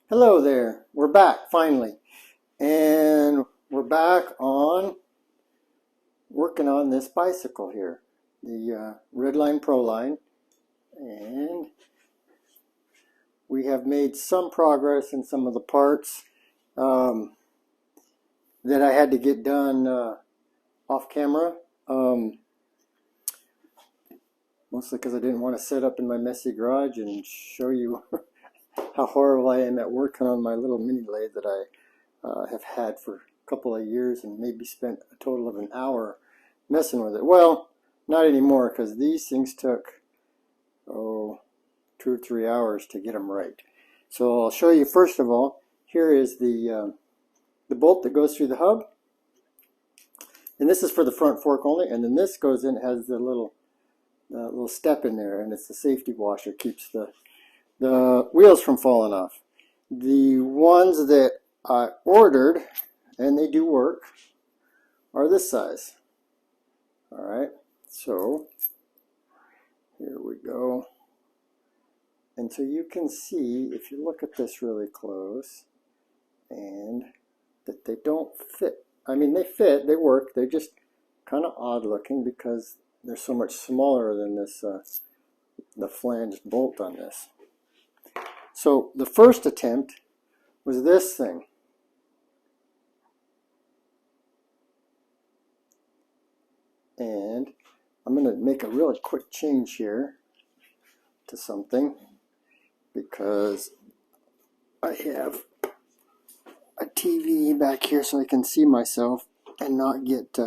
Hello there, we're back finally, and we're back on working on this bicycle here, the Redline Proline, and we have made some progress in some of the parts that I had to get done off camera, mostly because I didn't want to set up in my messy garage and show you how horrible I am at working on my little mini lathe that I have had for a couple of years and maybe spent a total of an hour messing with it. Well, not anymore, because these things took 2 or 3 hours to get them right. So I'll show you first of all. Here is the bolt that goes through the hub, and this is for the front fork only. And then this goes in, has the little step in there, and it's the safety washer, keeps the wheels from falling off. The ones that I ordered, and they do work, are this size. Alright, so here we go. And so you can see, if you look at this really close, and that they don't fit. I mean, they fit, they work, they're just kind of odd looking because they're so much smaller than this, the flanged bolt on this. So the first attempt was this thing. And I'm going to make a really quick change here to something, because I have a TV back here so I can see myself and not get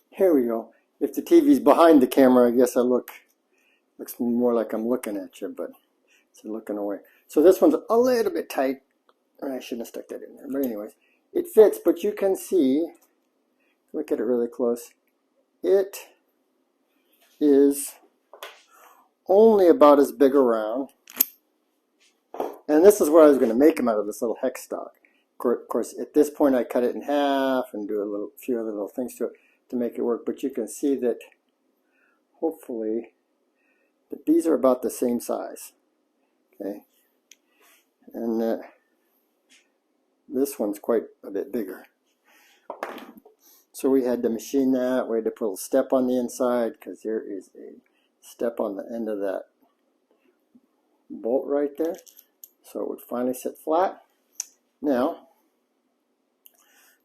here we go. If the TV's behind the camera, I guess looks more like I'm looking at you, but it's looking away. So this one's a little bit tight. I shouldn't have stuck that in there, but anyways, it fits. But you can see, look at it really close, it is only about as big around. And this is what I was going to make them out of, this little hex stock. Of course, at this point I cut it in half and do a few other little things to it to make it work. But you can see that, hopefully, that these are about the same size. Okay, and this one's quite a bit bigger. So we had to machine that. We had to put a step on the inside, because there is a step on the end of that bolt right there. So it would finally sit flat. Now,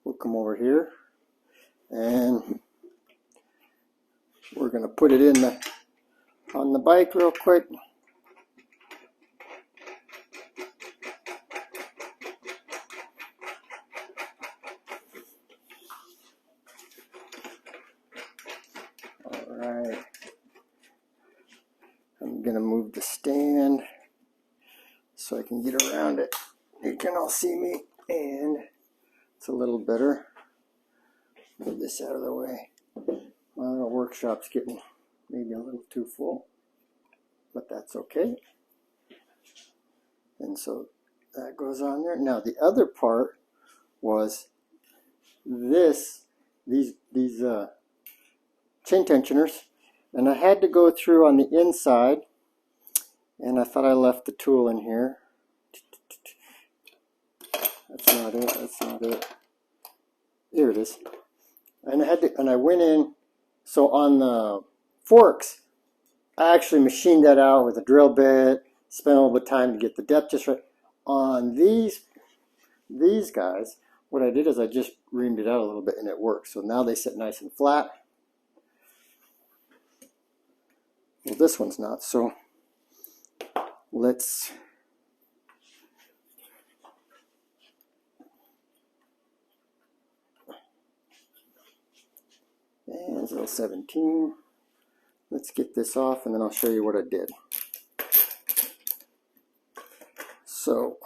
we'll come over here, and we're going to put it in on the bike real quick. Alright. I'm going to move the stand so I can get around it. You can all see me, and it's a little better. Move this out of the way. Well, the workshop's getting maybe a little too full, but that's okay. And so that goes on there. Now the other part was these chain tensioners, and I had to go through on the inside, and I thought I left the tool in here. That's not it. That's not it. Here it is. And I went in. So on the forks, I actually machined that out with a drill bit. Spent a little bit of time to get the depth just right. On these guys, what I did is I just reamed it out a little bit, and it works. So now they sit nice and flat. Well, this one's not. So let's and 017. Let's get this off, and then I'll show you what I did. So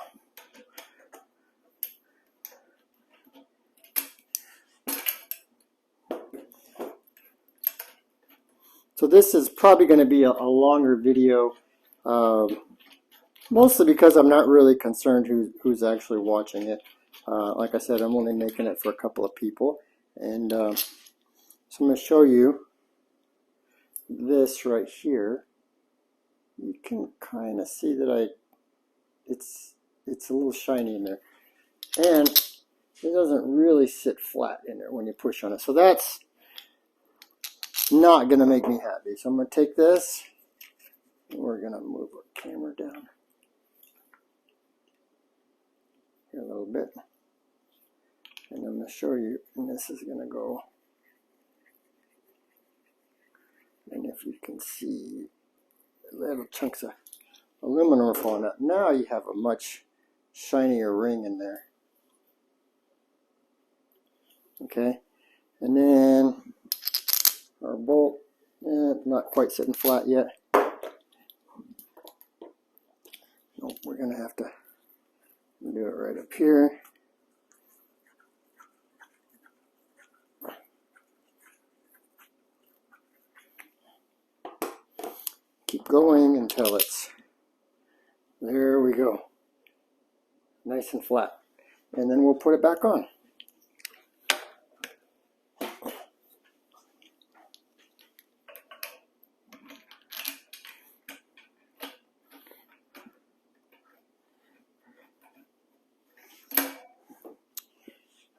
this is probably going to be a longer video, mostly because I'm not really concerned who's actually watching it. Like I said, I'm only making it for a couple of people, and so I'm going to show you this right here. you can kind of see that it's a little shiny in there, and it doesn't really sit flat in there when you push on it. So that's not going to make me happy. So I'm going to take this, and we're going to move our camera down here a little bit, and I'm going to show you, and this is going to go, and if you can see little chunks of aluminum are falling out. Now you have a much shinier ring in there. Okay, and then our bolt, not quite sitting flat yet. Nope, we're going to have to do it right up here. Keep going until it's, there we go, nice and flat. And then we'll put it back on.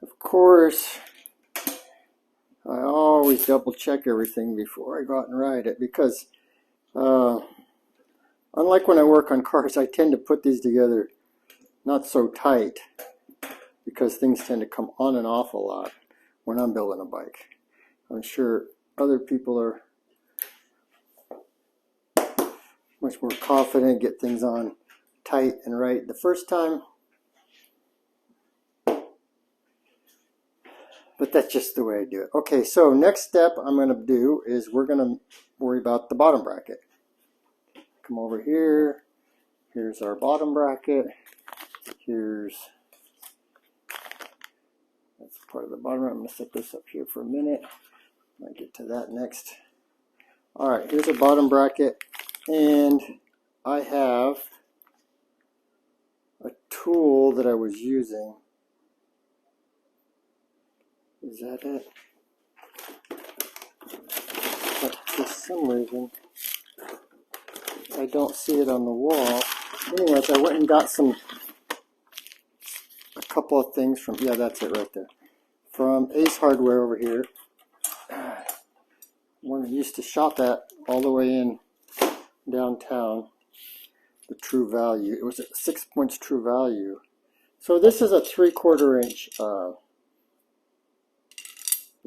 Of course, I always double check everything before I go out and ride it, because unlike when I work on cars, I tend to put these together not so tight, because things tend to come on and off a lot when I'm building a bike. I'm sure other people are much more confident, get things on tight and right the first time. But that's just the way I do it. Okay, so next step I'm going to do is we're going to worry about the bottom bracket. Come over here. Here's our bottom bracket. That's part of the bottom. I'm going to set this up here for a minute. I'll get to that next. All right, here's a bottom bracket. And I have a tool that I was using. Is that it? But for some reason, I don't see it on the wall. Anyways, I went and got a couple of things from, yeah, that's it right there. From Ace Hardware over here. One I used to shop at all the way in downtown. The True Value. It was at 6 points True Value. So this is a 3/4 inch.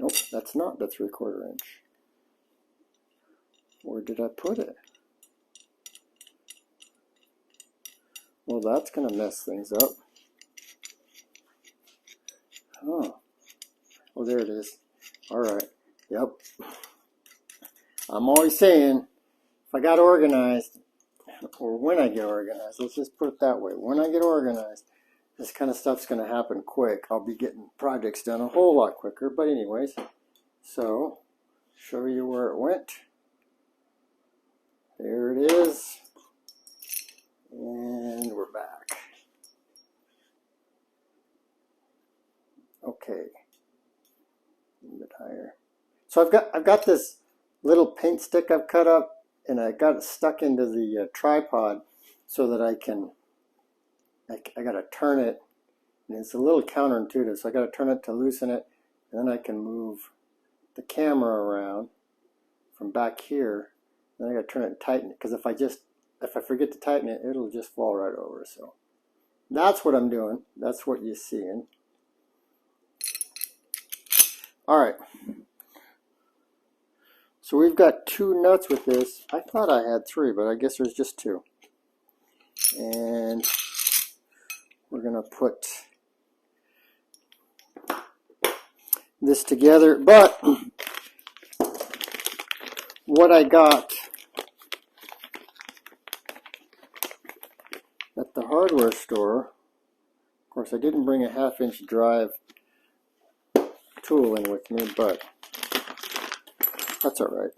Nope, that's not the 3/4 inch. Where did I put it? Well, that's going to mess things up. Oh, there it is. All right. Yep. I'm always saying, if I got organized, or when I get organized, let's just put it that way. When I get organized, this kind of stuff's going to happen quick. I'll be getting projects done a whole lot quicker. But anyways, so show you where it went. There it is. And we're back. Okay. A little bit higher. So I've got this little paint stick I've cut up, and I got it stuck into the tripod so that I got to turn it, and it's a little counterintuitive, so I got to turn it to loosen it, and then I can move the camera around from back here, then I got to turn it and tighten it, because if I forget to tighten it, it'll just fall right over. So that's what I'm doing. That's what you're seeing. All right. So we've got 2 nuts with this. I thought I had 3, but I guess there's just 2. And we're going to put this together. But what I got at the hardware store, of course I didn't bring a 1/2 inch drive tool in with me, but that's all right.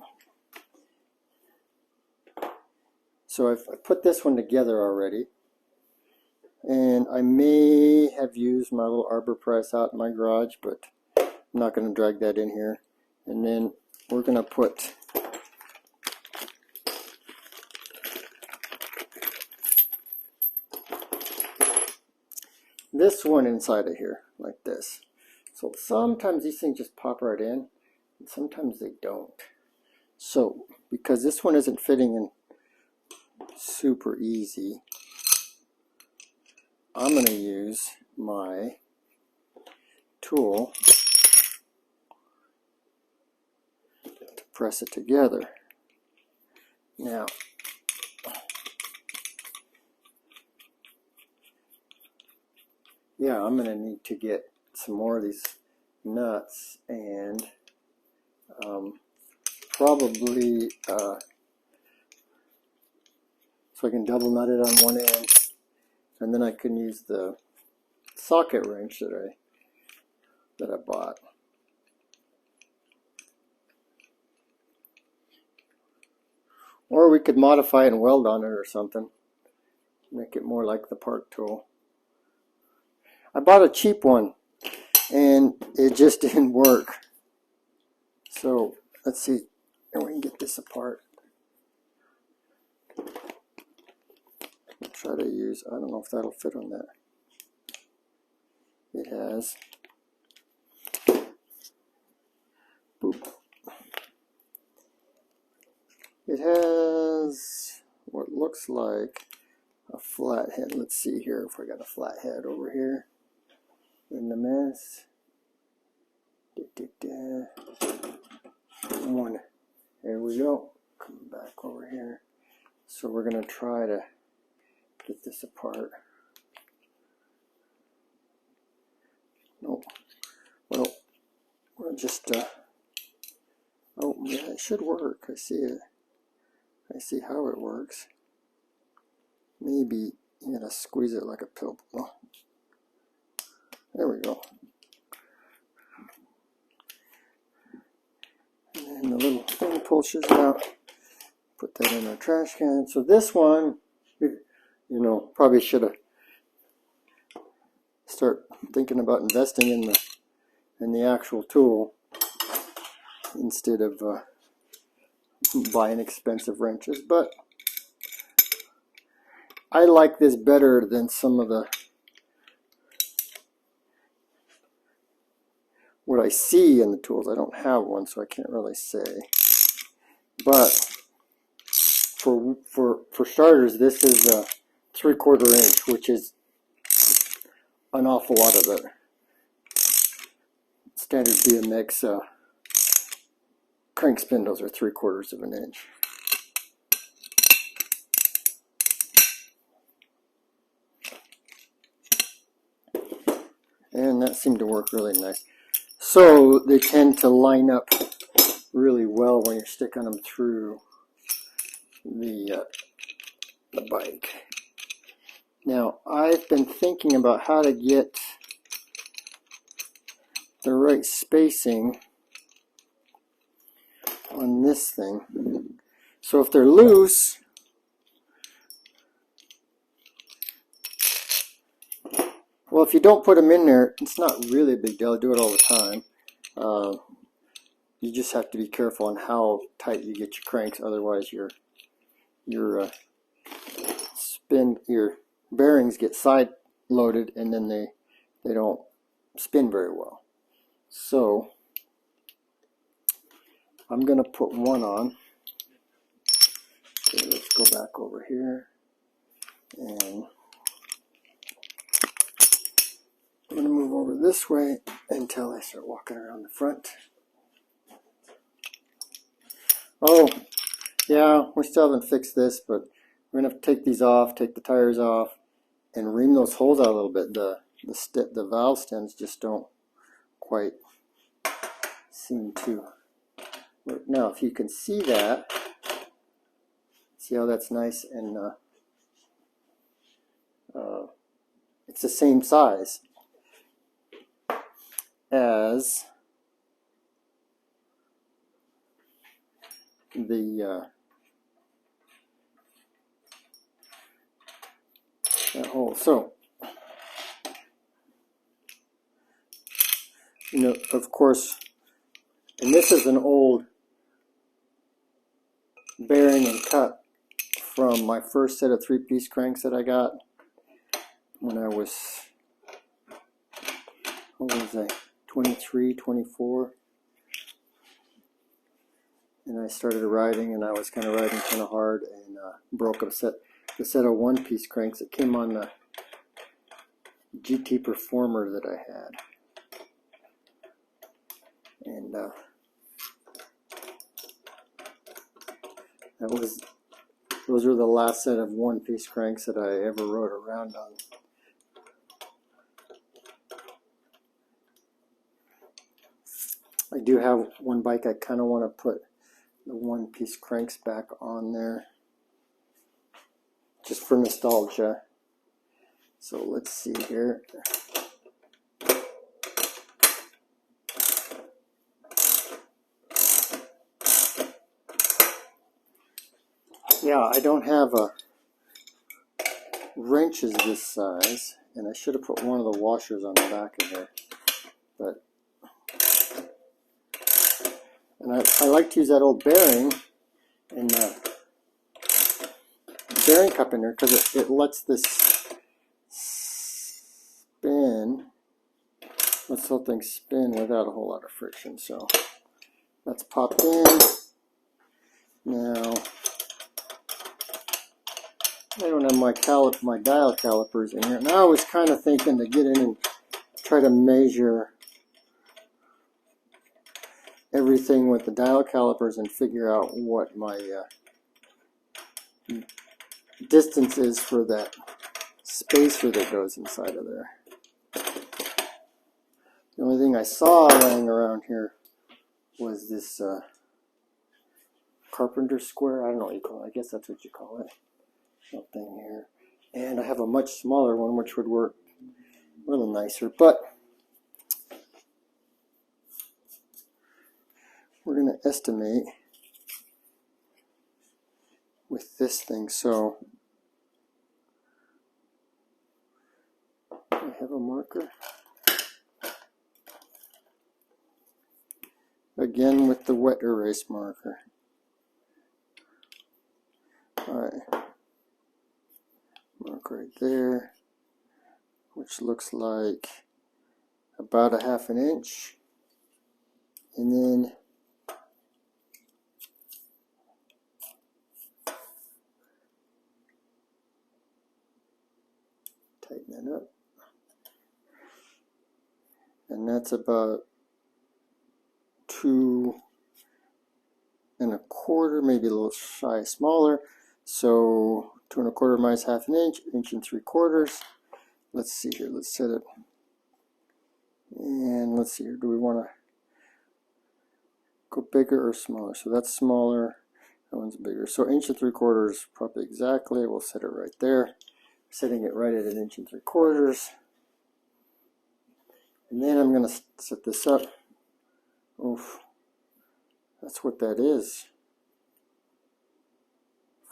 So I've put this one together already, and I may have used my little arbor press out in my garage, but I'm not going to drag that in here. And then we're going to put this one inside of here, like this. So sometimes these things just pop right in, and sometimes they don't. So because this one isn't fitting in super easy, I'm going to use my tool to press it together. Now, yeah, I'm going to need to get some more of these nuts and probably so I can double nut it on one end, and then I can use the socket wrench that I bought. Or we could modify it and weld on it or something, make it more like the Park tool. I bought a cheap one and it just didn't work. So let's see if we can get this apart. I'll try to use, I don't know if that'll fit on that. It has. Boop. It has what looks like a flat head. Let's see here if I got a flat head over here in the mess. One. There we go. Come back over here. So we're going to try to get this apart. Nope. Well, we'll just, oh yeah, it should work. I see it. I see how it works. Maybe you gotta squeeze it like a pill. Oh. There we go. And then the little thing pushes out. Put that in our trash can. So this one, you know, probably should have start thinking about investing in the actual tool instead of buying expensive wrenches. But I like this better than some of the what I see in the tools. I don't have one, so I can't really say. But for starters, this is a 3/4 inch, which is an awful lot of the standard BMX crank spindles are 3/4 of an inch. And that seemed to work really nice. So they tend to line up really well when you're sticking them through the bike. Now, I've been thinking about how to get the right spacing on this thing. So if they're loose, well, if you don't put them in there, it's not really a big deal. I do it all the time. You just have to be careful on how tight you get your cranks, otherwise your bearings get side loaded and then they don't spin very well. So I'm going to put one on. Okay, let's go back over here, and I'm going to move over this way until I start walking around the front. Oh, yeah, we still haven't fixed this, but we're going to take these off, take the tires off, and ream those holes out a little bit. The valve stems just don't quite seem to work. Now, if you can see that, see how that's nice and it's the same size as the that hole. So, you know, of course, and this is an old bearing and cut from my first set of 3-piece cranks that I got when I was what was I, 23, 24. And I started riding, and I was kind of riding kind of hard, and broke a set of one-piece cranks that came on the GT Performer that I had. And those were the last set of one-piece cranks that I ever rode around on. I do have one bike I kind of want to put the one-piece cranks back on there, just for nostalgia. So let's see here. Yeah, I don't have wrenches this size, and I should have put one of the washers on the back of here. But I like to use that old bearing and bearing cup in there, because it lets this spin. Lets the whole thing spin without a whole lot of friction. So that's popped in. Now I don't have my dial calipers in here, and I was kind of thinking to get in and try to measure everything with the dial calipers and figure out what my distance is for that spacer that goes inside of there. The only thing I saw laying around here was this carpenter square. I don't know what you call it. I guess that's what you call it. Something here. And I have a much smaller one, which would work a little nicer. But we're going to estimate with this thing. So I have a marker. Again with the wet erase marker. Alright. Mark right there, which looks like about a 1/2 inch. And then tighten that up. And that's about 2 1/4, maybe a little shy smaller. So 2 1/4 minus 1/2 inch, 1 3/4. Let's see here. Let's set it. And let's see here. Do we want to go bigger or smaller? So that's smaller. That one's bigger. So 1 3/4 probably exactly. We'll set it right there. Setting it right at 1 3/4. And then I'm going to set this up. Oof. That's what that is.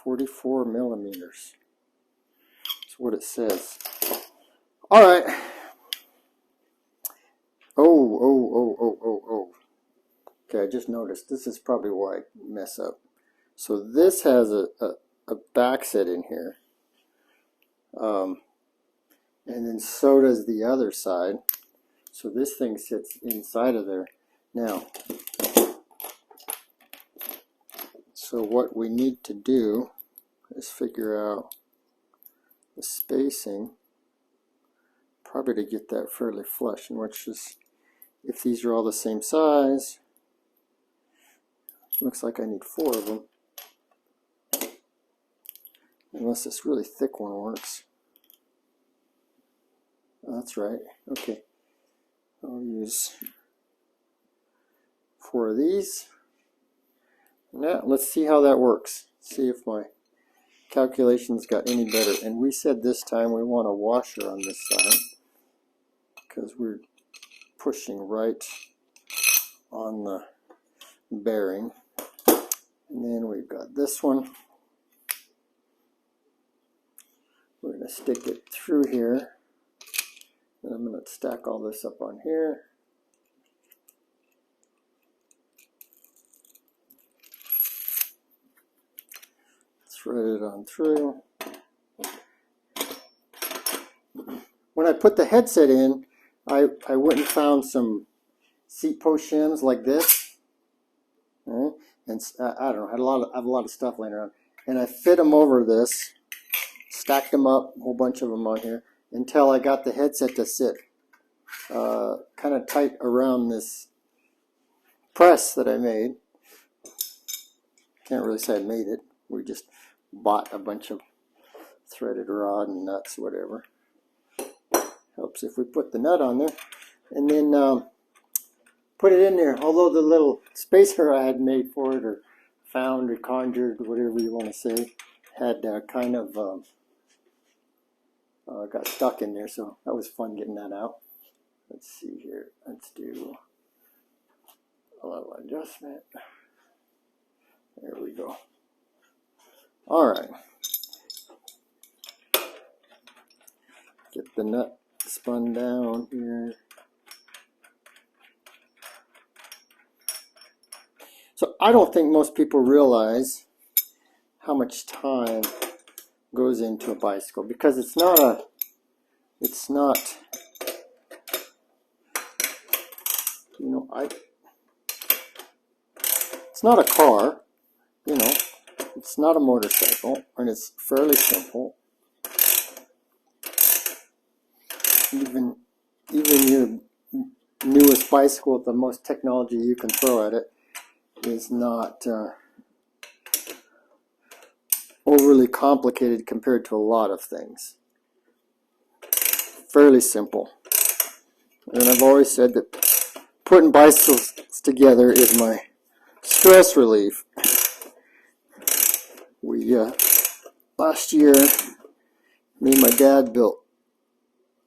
44 millimeters. That's what it says. All right. Oh. Okay, I just noticed. This is probably why I mess up. So this has a back set in here. And then so does the other side. So this thing sits inside of there. Now, so what we need to do is figure out the spacing, probably to get that fairly flush, and which is, if these are all the same size, looks like I need 4 of them, unless this really thick one works. Oh, that's right. Okay, I'll use 4 of these. Now let's see how that works. See if my calculations got any better. And we said this time we want a washer on this side, because we're pushing right on the bearing. And then we've got this one. We're going to stick it through here. And I'm going to stack all this up on here. Thread it on through. When I put the headset in, I went and found some seat post shims like this, right? And I don't know, I have a lot of stuff laying around, and I fit them over this, stacked them up, a whole bunch of them on here, until I got the headset to sit kind of tight around this press that I made. Can't really say I made it. We just bought a bunch of threaded rod and nuts, whatever. Helps if we put the nut on there. And then put it in there. Although the little spacer I had made for it, or found, or conjured, whatever you want to say, had kind of got stuck in there, so that was fun getting that out. Let's see here. Let's do a little adjustment. There we go. All right. Get the nut spun down here. So I don't think most people realize how much time goes into a bicycle, because it's not, you know, it's not a car, you know, it's not a motorcycle, and it's fairly simple. Even your newest bicycle with the most technology you can throw at it is not overly complicated compared to a lot of things. Fairly simple. And I've always said that putting bicycles together is my stress relief. We last year, me and my dad built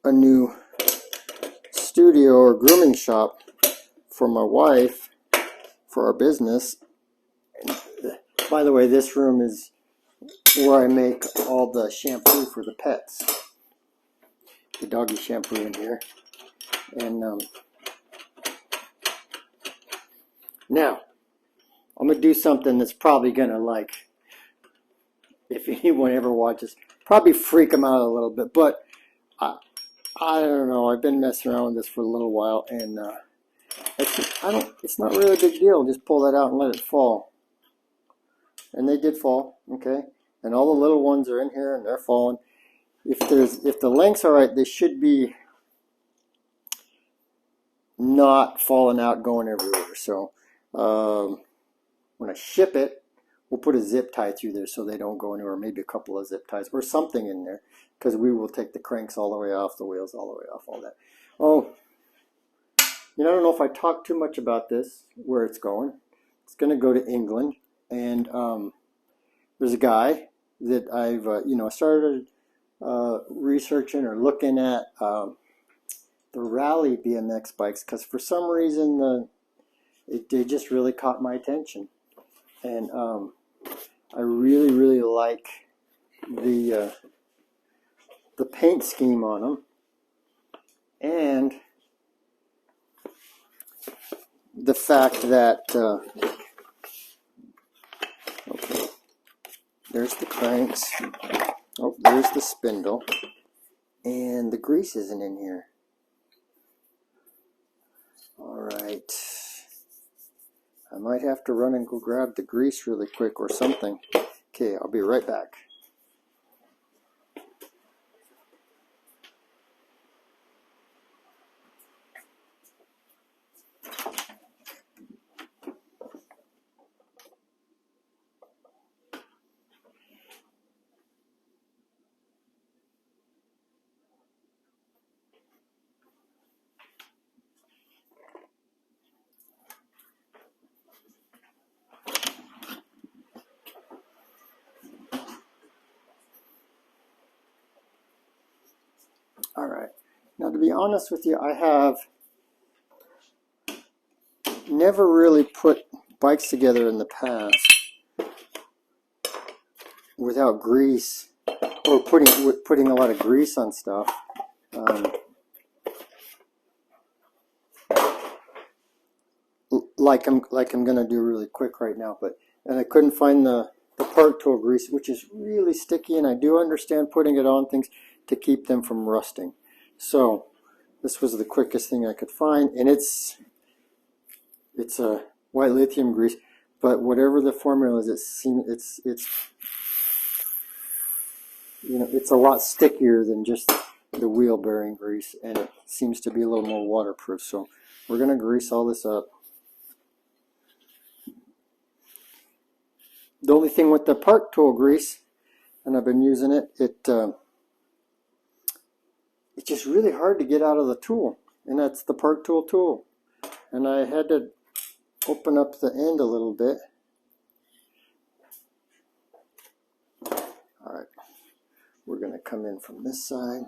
a new studio or grooming shop for my wife for our business. And by the way, this room is where I make all the shampoo for the pets. The doggy shampoo in here. And now I'm gonna do something that's probably gonna, like, if anyone ever watches, probably freak them out a little bit, but I don't know. I've been messing around with this for a little while, and it's not really a big deal. Just pull that out and let it fall. And they did fall, okay? And all the little ones are in here, and they're falling. If the length's all right, they should be not falling out, going everywhere. So when I ship it, we'll put a zip tie through there so they don't go anywhere. Maybe a couple of zip ties or something in there, because we will take the cranks all the way off, the wheels all the way off, all that. Oh, you know, I don't know if I talk too much about this, where it's going. It's going to go to England, and there's a guy that I've started researching or looking at the rally BMX bikes, because for some reason they just really caught my attention, and I really like the paint scheme on them, and the fact that okay, there's the cranks, oh, there's the spindle, and the grease isn't in here. Alright, I might have to run and go grab the grease really quick or something. Okay, I'll be right back. Alright, now to be honest with you, I have never really put bikes together in the past without grease, or putting a lot of grease on stuff. Like I'm gonna do really quick right now, and I couldn't find the part tool grease, which is really sticky, and I do understand putting it on things to keep them from rusting. So this was the quickest thing I could find, and it's a white lithium grease, but whatever the formula is, it's you know, it's a lot stickier than just the wheel bearing grease, and it seems to be a little more waterproof. So we're going to grease all this up. The only thing with the park tool grease, and I've been using it, it's just really hard to get out of the tool, and that's the park tool. And I had to open up the end a little bit. Alright, we're going to come in from this side.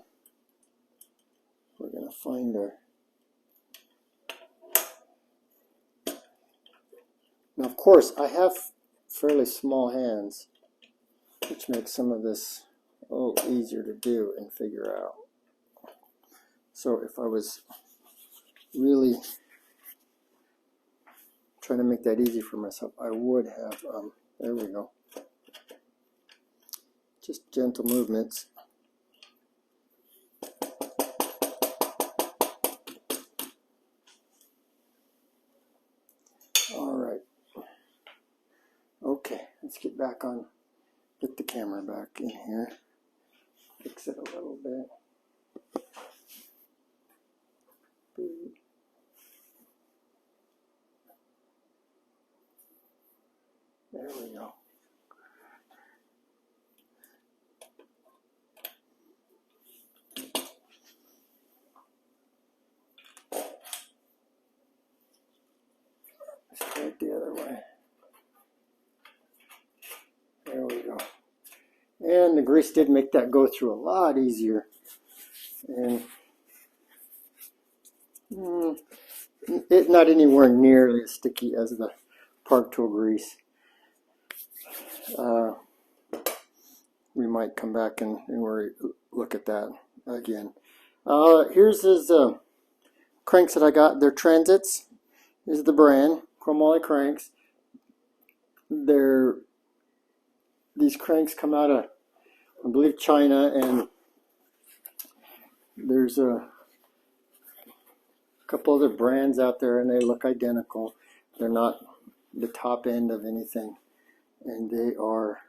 We're going to find our... Now, of course, I have fairly small hands, which makes some of this a little easier to do and figure out. So if I was really trying to make that easy for myself, I would have, there we go, just gentle movements. Alright, okay, let's get back on, get the camera back in here, fix it a little bit. There we go. Let's try it the other way. There we go. And the grease did make that go through a lot easier. And it's not anywhere nearly as sticky as the park tool grease. We might come back and look at that again. Here's his cranks that I got. They're Transits. This is the brand, chromoly cranks. These cranks come out of, I believe, China, and there's a couple other brands out there, and they look identical. They're not the top end of anything, and they are,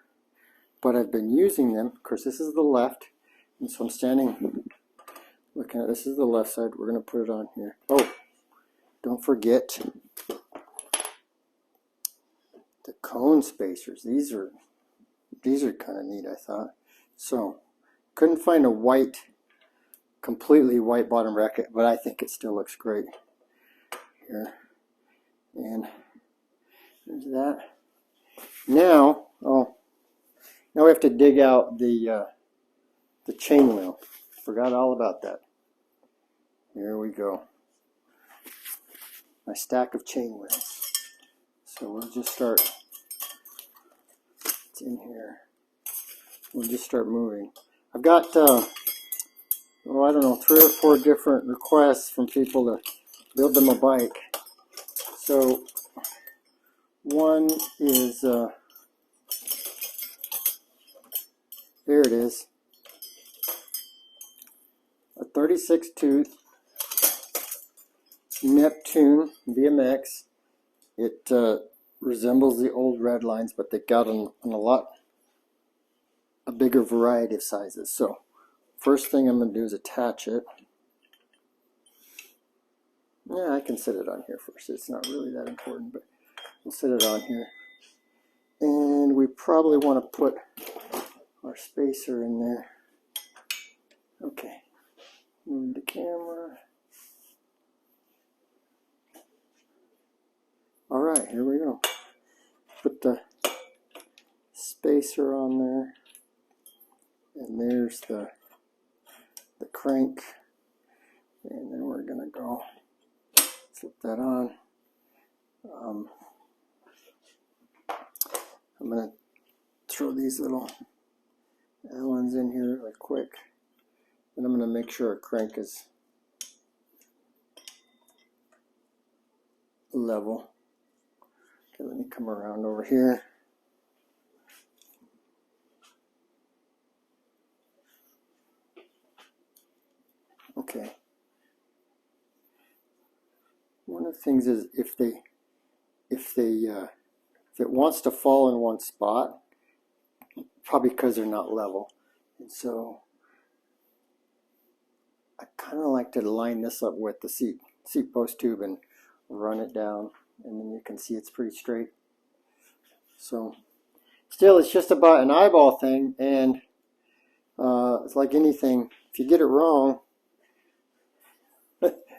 but I've been using them. Of course, this is the left, and so I'm standing looking at, this is the left side. We're going to put it on here. Oh, don't forget the cone spacers. These are kind of neat, I thought. So, couldn't find a completely white bottom bracket, but I think it still looks great here. And there's that. Now we have to dig out the chain wheel. Forgot all about that. Here we go. My stack of chain wheels. So we'll just start. It's in here. We'll just start moving. I've got, I don't know, 3 or 4 different requests from people to build them a bike. So one is, there it is, a 36 tooth Neptune BMX. It resembles the old Redlines, but they got a bigger variety of sizes. So first thing I'm going to do is attach it. Yeah, I can set it on here first. It's not really that important, but we'll set it on here. And we probably want to put our spacer in there. Okay, move the camera. Alright, here we go. Put the spacer on there. And there's the crank. And then we're going to go slip that on. I'm going to throw these little Allens in here really quick. And I'm going to make sure our crank is level. Okay, let me come around over here. Okay, things is if it wants to fall in one spot, probably because they're not level. And so I kind of like to line this up with the seat post tube and run it down, and then you can see it's pretty straight. So still, it's just about an eyeball thing, and it's like anything. If you get it wrong,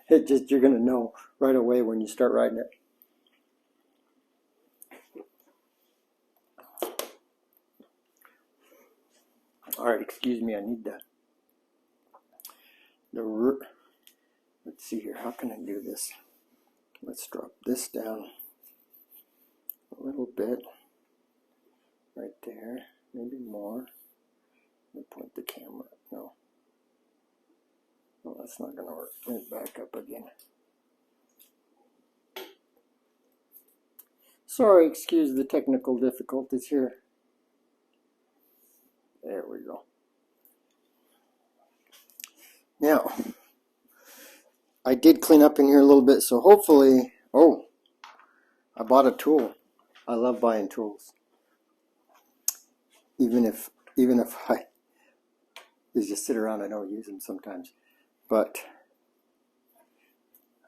you're going to know right away when you start riding it. All right, excuse me, I need let's see here, how can I do this? Let's drop this down a little bit, right there, maybe more. Let me point the camera, no, that's not going to work. Let me back up again. Sorry, excuse the technical difficulties here. There we go. Now, I did clean up in here a little bit, so hopefully, oh, I bought a tool. I love buying tools. Even if they just sit around, I don't use them sometimes. But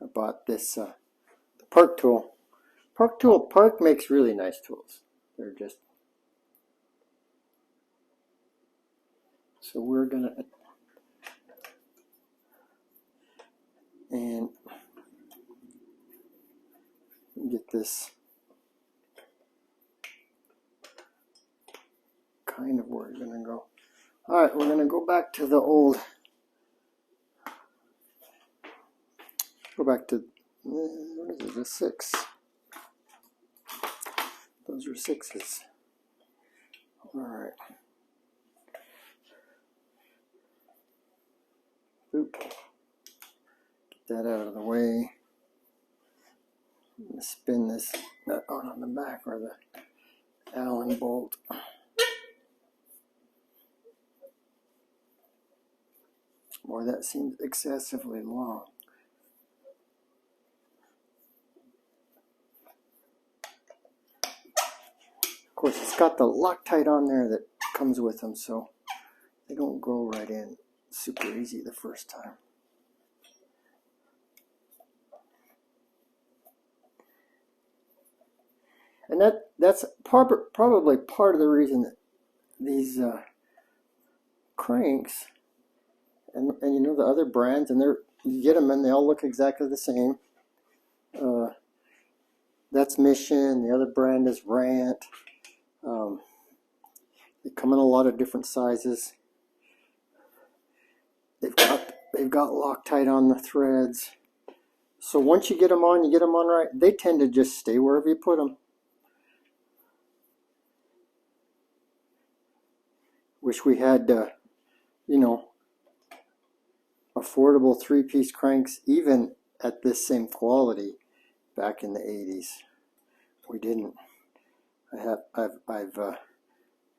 I bought this the Park tool. Park makes really nice tools. They're just, so we're gonna and get this kind of where we're gonna go. All right, we're gonna go back to the old. Go back to what is it? A 6. Those are 6s. All right. Oop. Get that out of the way. I'm going to spin this nut on the back, or the Allen bolt. Boy, that seems excessively long. Of course, it's got the Loctite on there that comes with them, so they don't go right in super easy the first time. And that's probably part of the reason that these cranks, and you know the other brands, and you get them and they all look exactly the same. That's Mission. The other brand is Rant. They come in a lot of different sizes. They've got Loctite on the threads. So once you get them on right, they tend to just stay wherever you put them. Wish we had, you know, affordable 3-piece cranks, even at this same quality, back in the 80s. We didn't. I've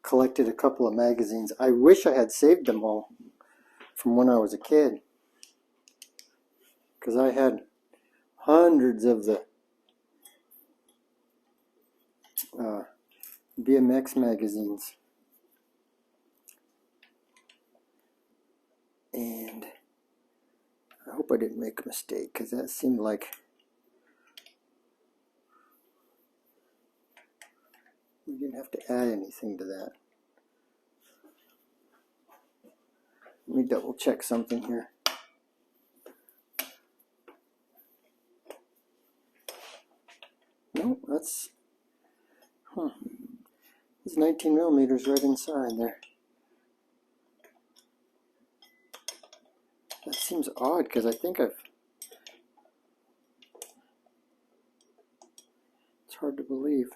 collected a couple of magazines. I wish I had saved them all from when I was a kid, because I had hundreds of the BMX magazines. And I hope I didn't make a mistake, because that seemed like we didn't have to add anything to that. Let me double check something here. No, that's, there's 19 millimeters right inside there. That seems odd, because I think it's hard to believe.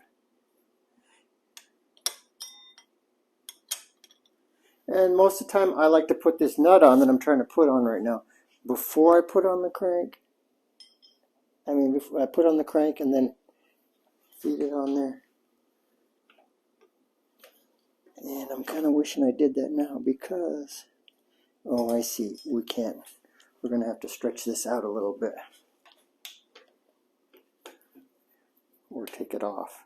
And most of the time I like to put this nut on that I'm trying to put on right now before I put on the crank. Before I put on the crank and then feed it on there. And I'm kind of wishing I did that now, because, oh, I see, we can't. We're going to have to stretch this out a little bit. or take it off.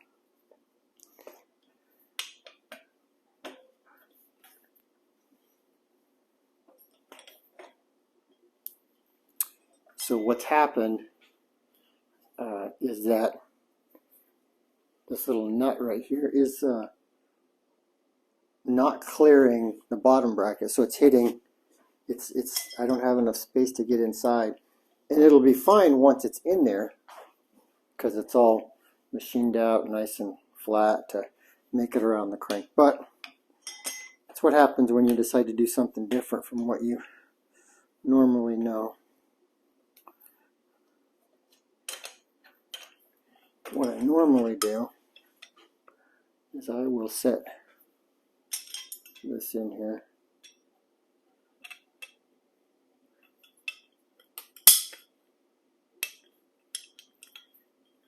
So what's happened is that this little nut right here is not clearing the bottom bracket, so it's hitting. I don't have enough space to get inside, and it'll be fine once it's in there because it's all machined out nice and flat to make it around the crank. But that's what happens when you decide to do something different from what you normally know. What I normally do is I will set this in here.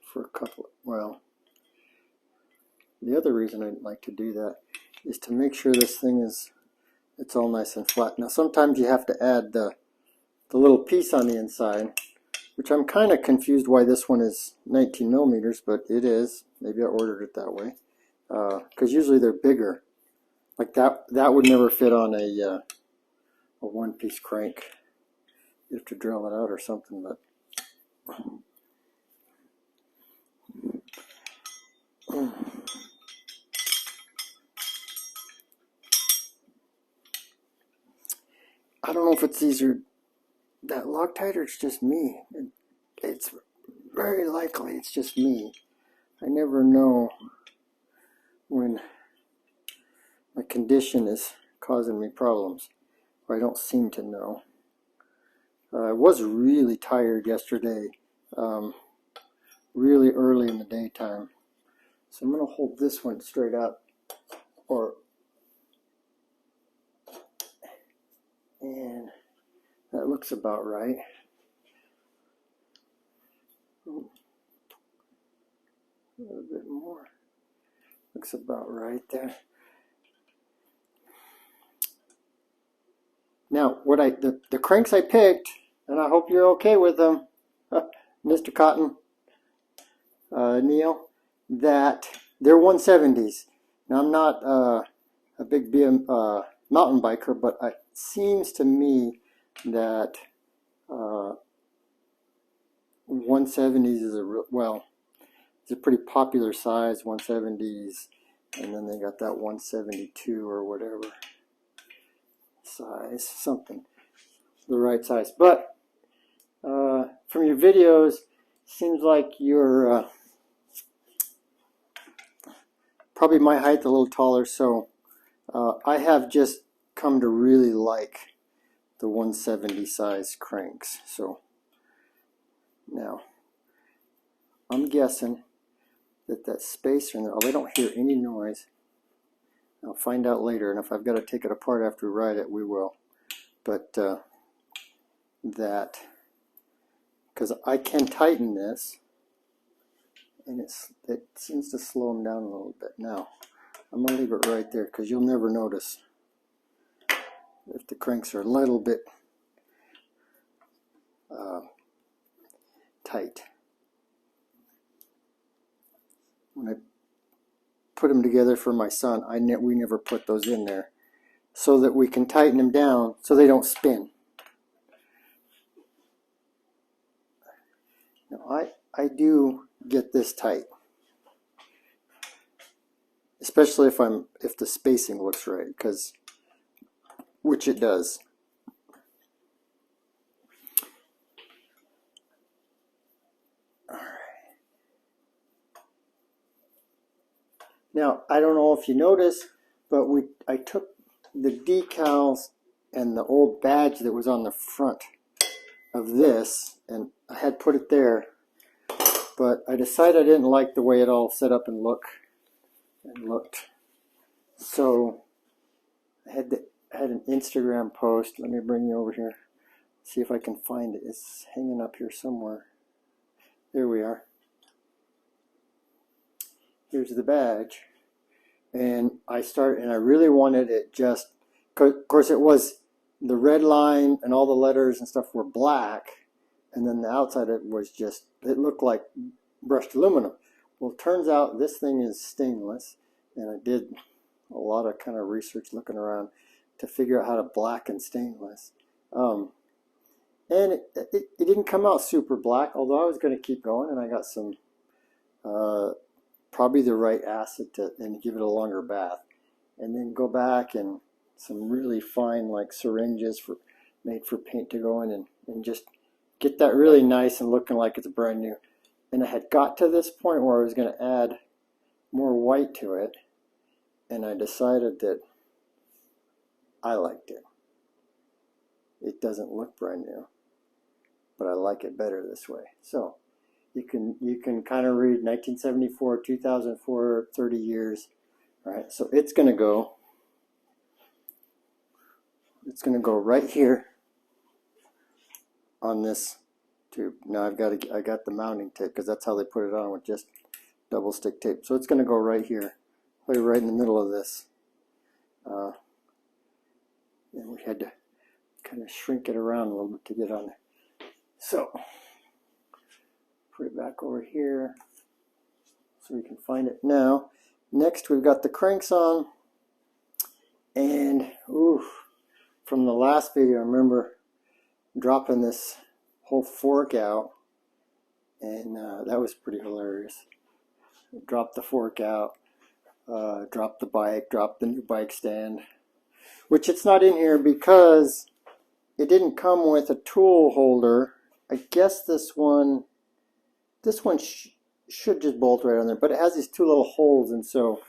For a couple, well, the other reason I like to do that is to make sure this thing it's all nice and flat. Now sometimes you have to add the little piece on the inside, which I'm kind of confused why this one is 19 millimeters, but it is. Maybe I ordered it that way, because usually they're bigger. Like that would never fit on a one-piece crank. You have to drill it out or something, but I don't know if it's these are that Loctite or it's just me. It's very likely it's just me. I never know when my condition is causing me problems, or I don't seem to know. I was really tired yesterday, really early in the daytime. So I'm going to hold this one straight up, and that looks about right. Ooh, a little bit more. Looks about right there. Now, the cranks I picked, and I hope you're okay with them, Mr. Cotton, Neil, that they're 170s. Now, I'm not a big mountain biker, but it seems to me that 170s is it's a pretty popular size, 170s, and then they got that 172 or whatever size, something, the right size. But from your videos, seems like you're probably my height, a little taller, so I have just come to really like the 170 size cranks. So now I'm guessing that spacer in there, they don't hear any noise. I'll find out later, and if I've got to take it apart after we ride it, we will. But because I can tighten this, and it seems to slow them down a little bit. Now, I'm going to leave it right there because you'll never notice if the cranks are a little bit tight. When I put them together for my son, we never put those in there so that we can tighten them down so they don't spin. Now, I do get this tight, especially if the spacing looks right, which it does. All right. Now, I don't know if you noticed, but I took the decals and the old badge that was on the front of this, and I had put it there, but I decided I didn't like the way it all set up and looked. So I had an Instagram post. Let me bring you over here, see if I can find it. It's hanging up here somewhere. There we are. Here's the badge, and I really wanted it just, of course it was the red line and all the letters and stuff were black, and then the outside it was just, it looked like brushed aluminum. Well, it turns out this thing is stainless, and I did a lot of kind of research looking around to figure out how to blacken stainless. And it didn't come out super black, although I was going to keep going, and I got some probably the right acid and give it a longer bath, and then go back and some really fine like syringes made for paint to go in and just get that really nice and looking like it's brand new. And I had got to this point where I was going to add more white to it, and I decided that I liked it. It doesn't look brand new, but I like it better this way. So you can kind of read 1974, 2004, 30 years. All right, so it's going to go right here on this tube. Now I got the mounting tape, because that's how they put it on, with just double stick tape. So it's going to go right here, right in the middle of this. And we had to kind of shrink it around a little bit to get on there. So put it back over here so we can find it now. Next, we've got the cranks on, and from the last video, I remember dropping this whole fork out, and that was pretty hilarious. Dropped the fork out, dropped the bike, dropped the new bike stand, which it's not in here because it didn't come with a tool holder. I guess this one should just bolt right on there, but it has these two little holes, and so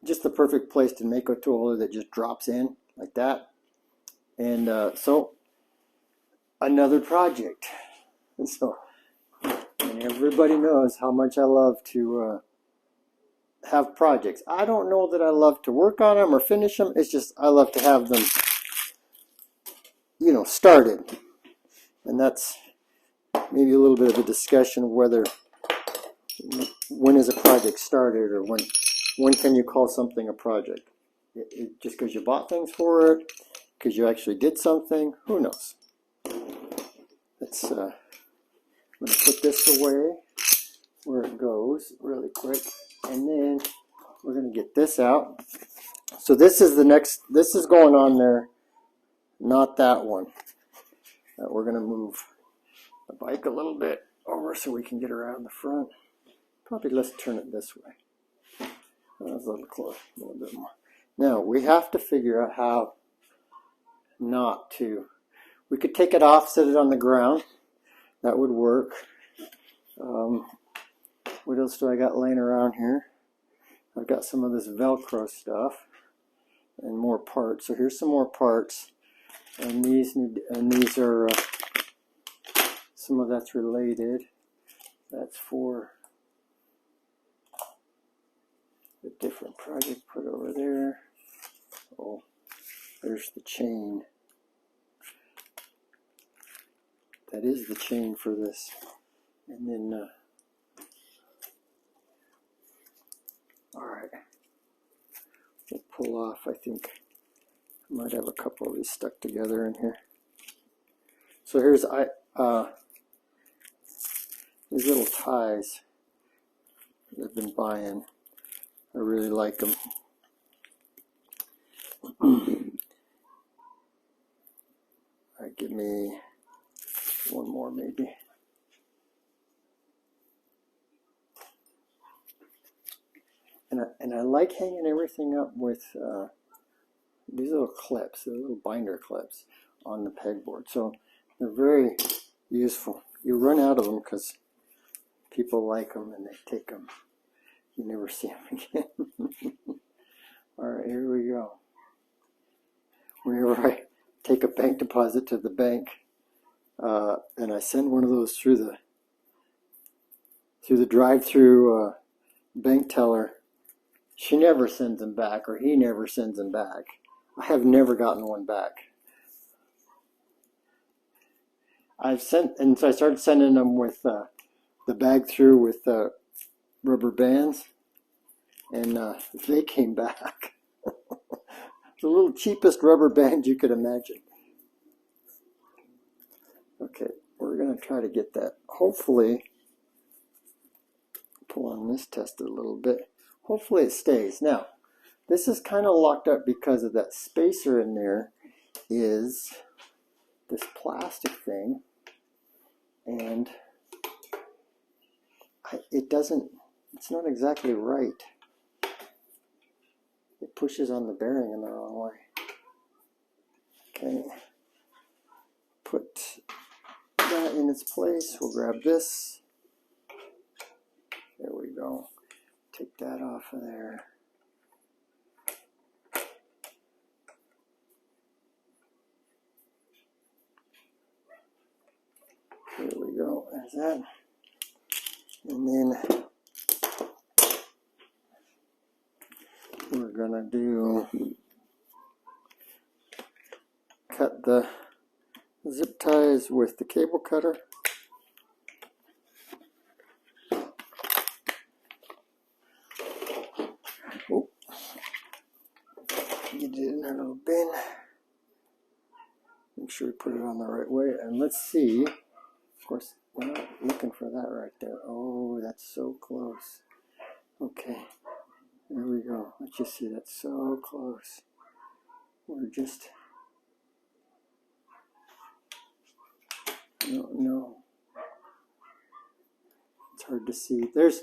just the perfect place to make a tool holder that just drops in like that. And so another project. And so, and everybody knows how much I love to have projects. I don't know that I love to work on them or finish them. It's just I love to have them, started. And that's maybe a little bit of a discussion of when is a project started, or when can you call something a project? Just because you bought things for it, because you actually did something, who knows? Let's I'm going to put this away where it goes really quick, and then we're going to get this out. So this is going on there, not that one. We're going to move the bike a little bit over so we can get around the front. Probably let's turn it this way. That's a little close, a little bit more. Now we have to figure out how not to. We could take it off, set it on the ground. That would work. What else do I got laying around here? I've got some of this Velcro stuff and more parts. So here's some more parts, and these are some of that's related. That's for a different project. Put over there. Oh, there's the chain. That is the chain for this. And then, all right, we'll pull off. I think I might have a couple of these stuck together in here. So here's these little ties that I've been buying. I really like them. All right, give me one more maybe. And I like hanging everything up with these little clips, the little binder clips on the pegboard. So they're very useful. You run out of them because people like them and they take them. You never see them again. All right, here we go. Whenever I take a bank deposit to the bank, and I send one of those through the drive-through bank teller, she never sends them back, or he never sends them back. I have never gotten one back. And so I started sending them with the bag through with rubber bands, and they came back. The little cheapest rubber band you could imagine. Okay, we're going to try to get that. Hopefully, pull on this, test it a little bit. Hopefully it stays. Now, this is kind of locked up because of that spacer in there is this plastic thing, and it's not exactly right. It pushes on the bearing in the wrong way. Okay, put that in its place. We'll grab this. There we go. Take that off of there. There we go. There's that. And then we're gonna cut the zip ties with the cable cutter. Oh, get it in our little bin. Make sure we put it on the right way, and let's see. Of course, we're not looking for that right there. Oh, that's so close. Okay, there we go. Let's just see, that's so close. We're just, no. It's hard to see. There's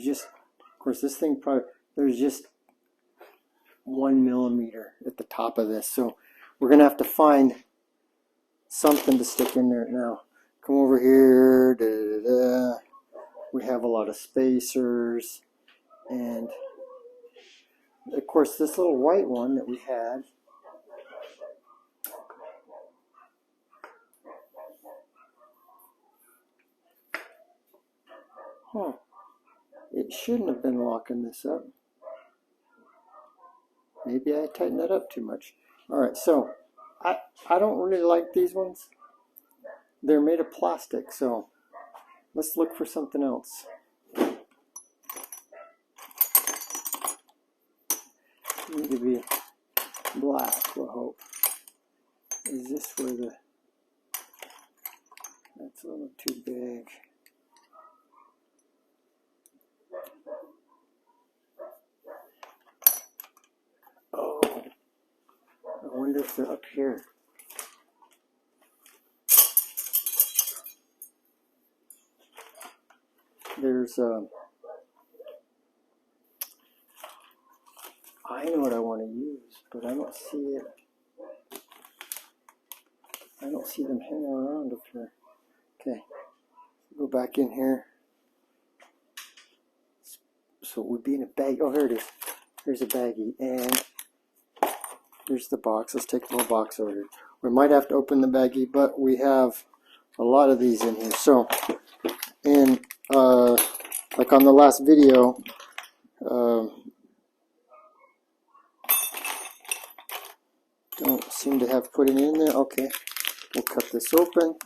just, of course, this thing probably, there's just 1 millimeter at the top of this. So we're going to have to find something to stick in there. Now, come over here. We have a lot of spacers. And, of course, this little white one that we had, it shouldn't have been locking this up. Maybe I tightened that up too much. Alright, so I don't really like these ones. They're made of plastic, so let's look for something else. Need to be black, we'll hope. Is this where the... That's a little too big. Oh, I wonder if they're up here. There's I know what I want to use, but I don't see it. I don't see them hanging around up here. Okay, go back in here. So it would be in a bag. Oh, here it is. Here's a baggie, and here's the box. Let's take a little box over here. We might have to open the baggie, but we have a lot of these in here. So, and like on the last video, don't seem to have put it in there. Okay, we'll cut this open,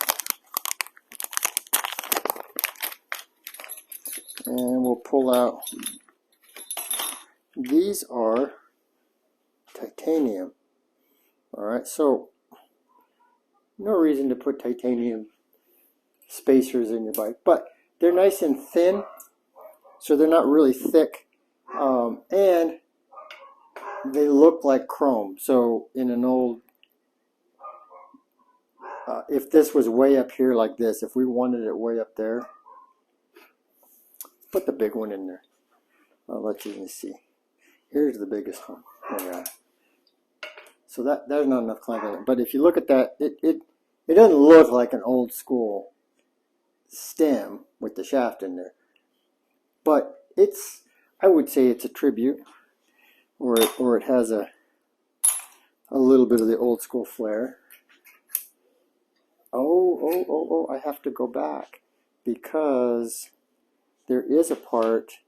and we'll pull out. These are titanium. Alright, so no reason to put titanium spacers in your bike, but they're nice and thin, so they're not really thick, and they look like chrome. So in an old, if this was way up here like this, if we wanted it way up there, put the big one in there. I'll let you see. Here's the biggest one. Oh, yeah. So there's not enough clank in it. But if you look at that, it doesn't look like an old school stem with the shaft in there. But it's, I would say it's a tribute, or it has a little bit of the old school flair. Oh, I have to go back because there is a part,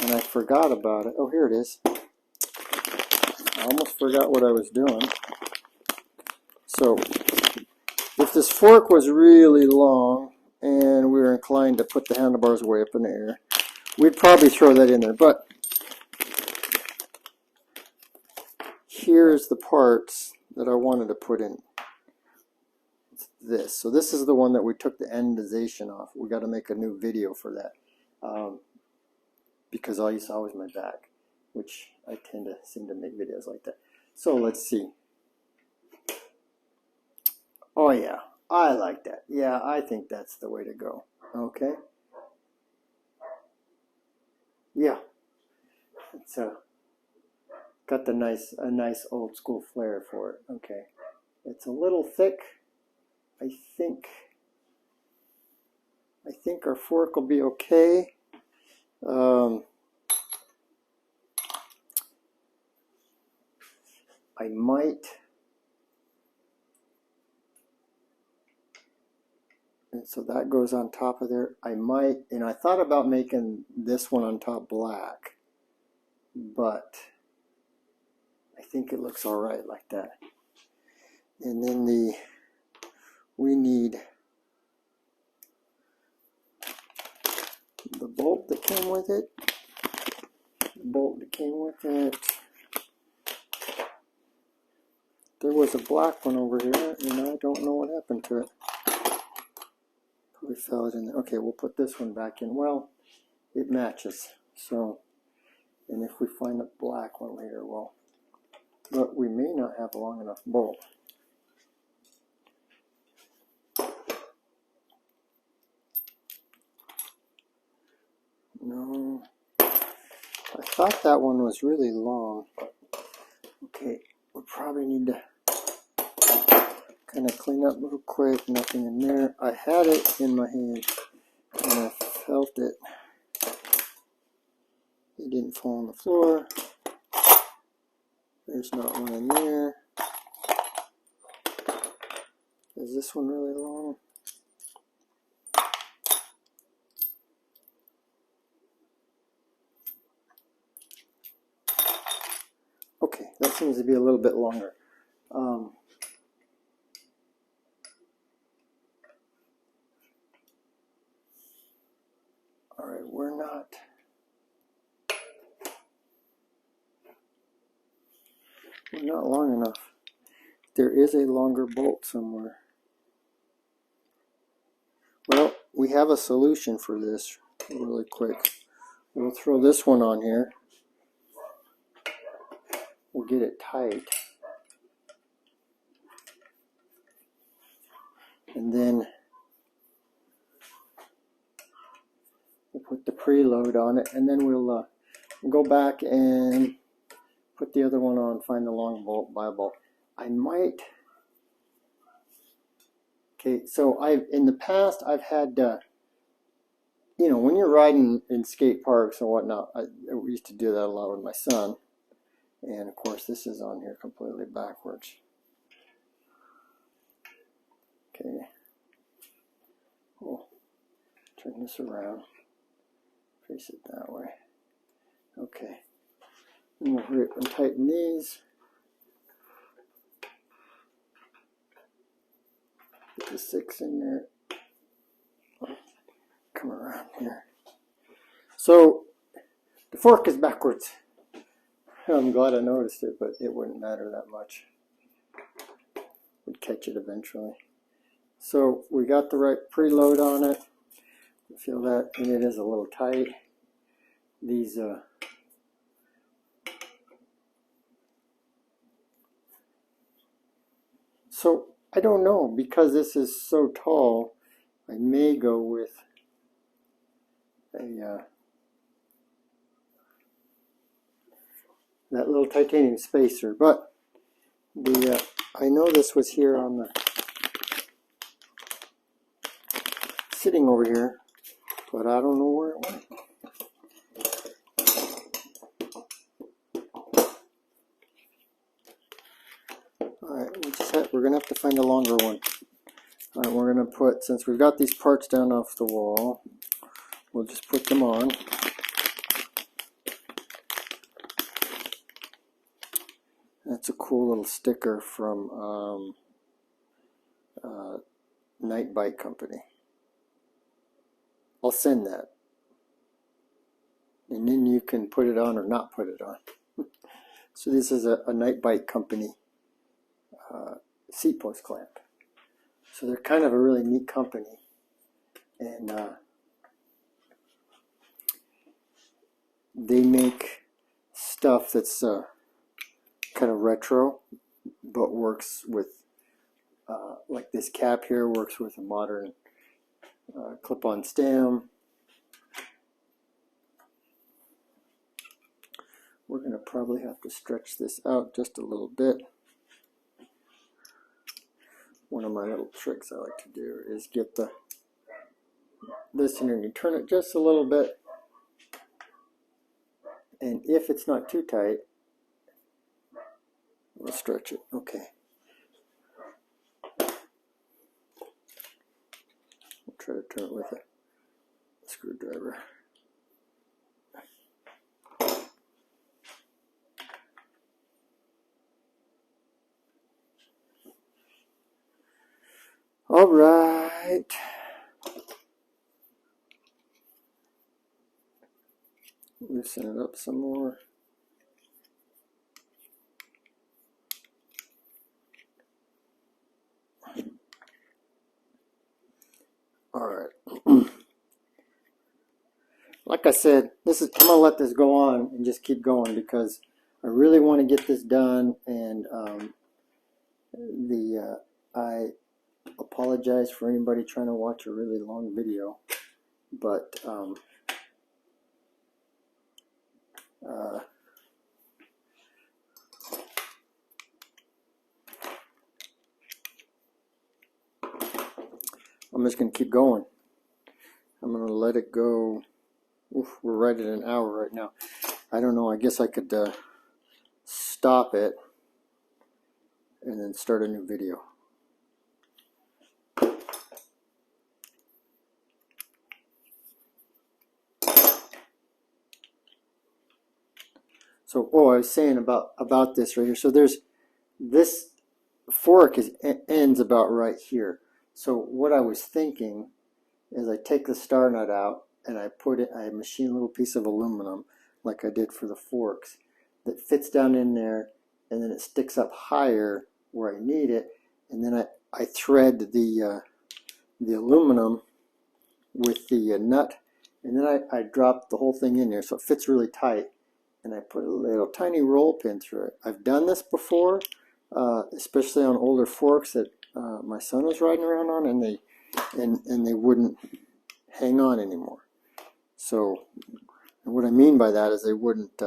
and I forgot about it. Oh, here it is. I almost forgot what I was doing. So, if this fork was really long and we were inclined to put the handlebars way up in the air, we'd probably throw that in there. But here's the parts that I wanted to put in. this. So this is the one that we took the anodization off. We got to make a new video for that, because all you saw was my back, which I tend to seem to make videos like that. So let's see. Oh yeah, I like that. Yeah, I think that's the way to go. Okay. Yeah, it's got a nice old school flair for it. Okay, it's a little thick. I think our fork will be okay. I might, and so that goes on top of there. I might, and I thought about making this one on top black, but I think it looks all right like that. And then we need the bolt that came with it. There was a black one over here, and I don't know what happened to it. Probably fell it in there. Okay, we'll put this one back in. Well, it matches. So, and if we find a black one later, well, but we may not have a long enough bolt. No, I thought that one was really long. Okay, we probably need to kind of clean up real quick. Nothing in there. I had it in my hand and I felt it. It didn't fall on the floor. There's not one in there. Is this one really long? Okay, that seems to be a little bit longer. All right, we're not long enough. There is a longer bolt somewhere. Well, we have a solution for this really quick. We'll throw this one on here. We'll get it tight. And then we'll put the preload on it, and then we'll go back and put the other one on, find the long bolt, buy a bolt. I might. Okay, so in the past I've had, you know, when you're riding in skate parks and whatnot, we used to do that a lot with my son. And of course this is on here completely backwards. Okay, we'll turn this around, face it that way. Okay, and we'll hurry up and tighten these. Get the 6 in there. Come around here. So the fork is backwards. I'm glad I noticed it, but it wouldn't matter that much. We'd catch it eventually. So we got the right preload on it. You feel that, and it is a little tight. These so I don't know, because this is so tall, I may go with a that little titanium spacer, but the I know this was here on the sitting over here, but I don't know where it went. Alright, we're gonna have to find a longer one. Alright, we're gonna put, since we've got these parts down off the wall, we'll just put them on. That's a cool little sticker from Night Bike Company. I'll send that. And then you can put it on or not put it on. So this is a Night Bike Company seat post clamp. So they're kind of a really neat company, and they make stuff that's kind of retro, but works with, like this cap here works with a modern clip-on stem. We're going to probably have to stretch this out just a little bit. One of my little tricks I like to do is get this in and you turn it just a little bit, and if it's not too tight, we'll stretch it. Okay. We'll try to turn it with a screwdriver. All right. Loosen it up some more. All right. Like I said, I'm gonna let this go on and just keep going because I really want to get this done, and I apologize for anybody trying to watch a really long video, but I'm just going to keep going. I'm going to let it go. Oof, we're right at an hour right now. I don't know, I guess I could stop it and then start a new video. So, I was saying about this right here. So there's this fork ends about right here. So what I was thinking is I take the star nut out and I machine a little piece of aluminum like I did for the forks that fits down in there, and then it sticks up higher where I need it, and then I thread the aluminum with the nut, and then I drop the whole thing in there so it fits really tight, and I put a little tiny roll pin through it. I've done this before, especially on older forks that my son was riding around on, and they wouldn't hang on anymore. So what I mean by that is they wouldn't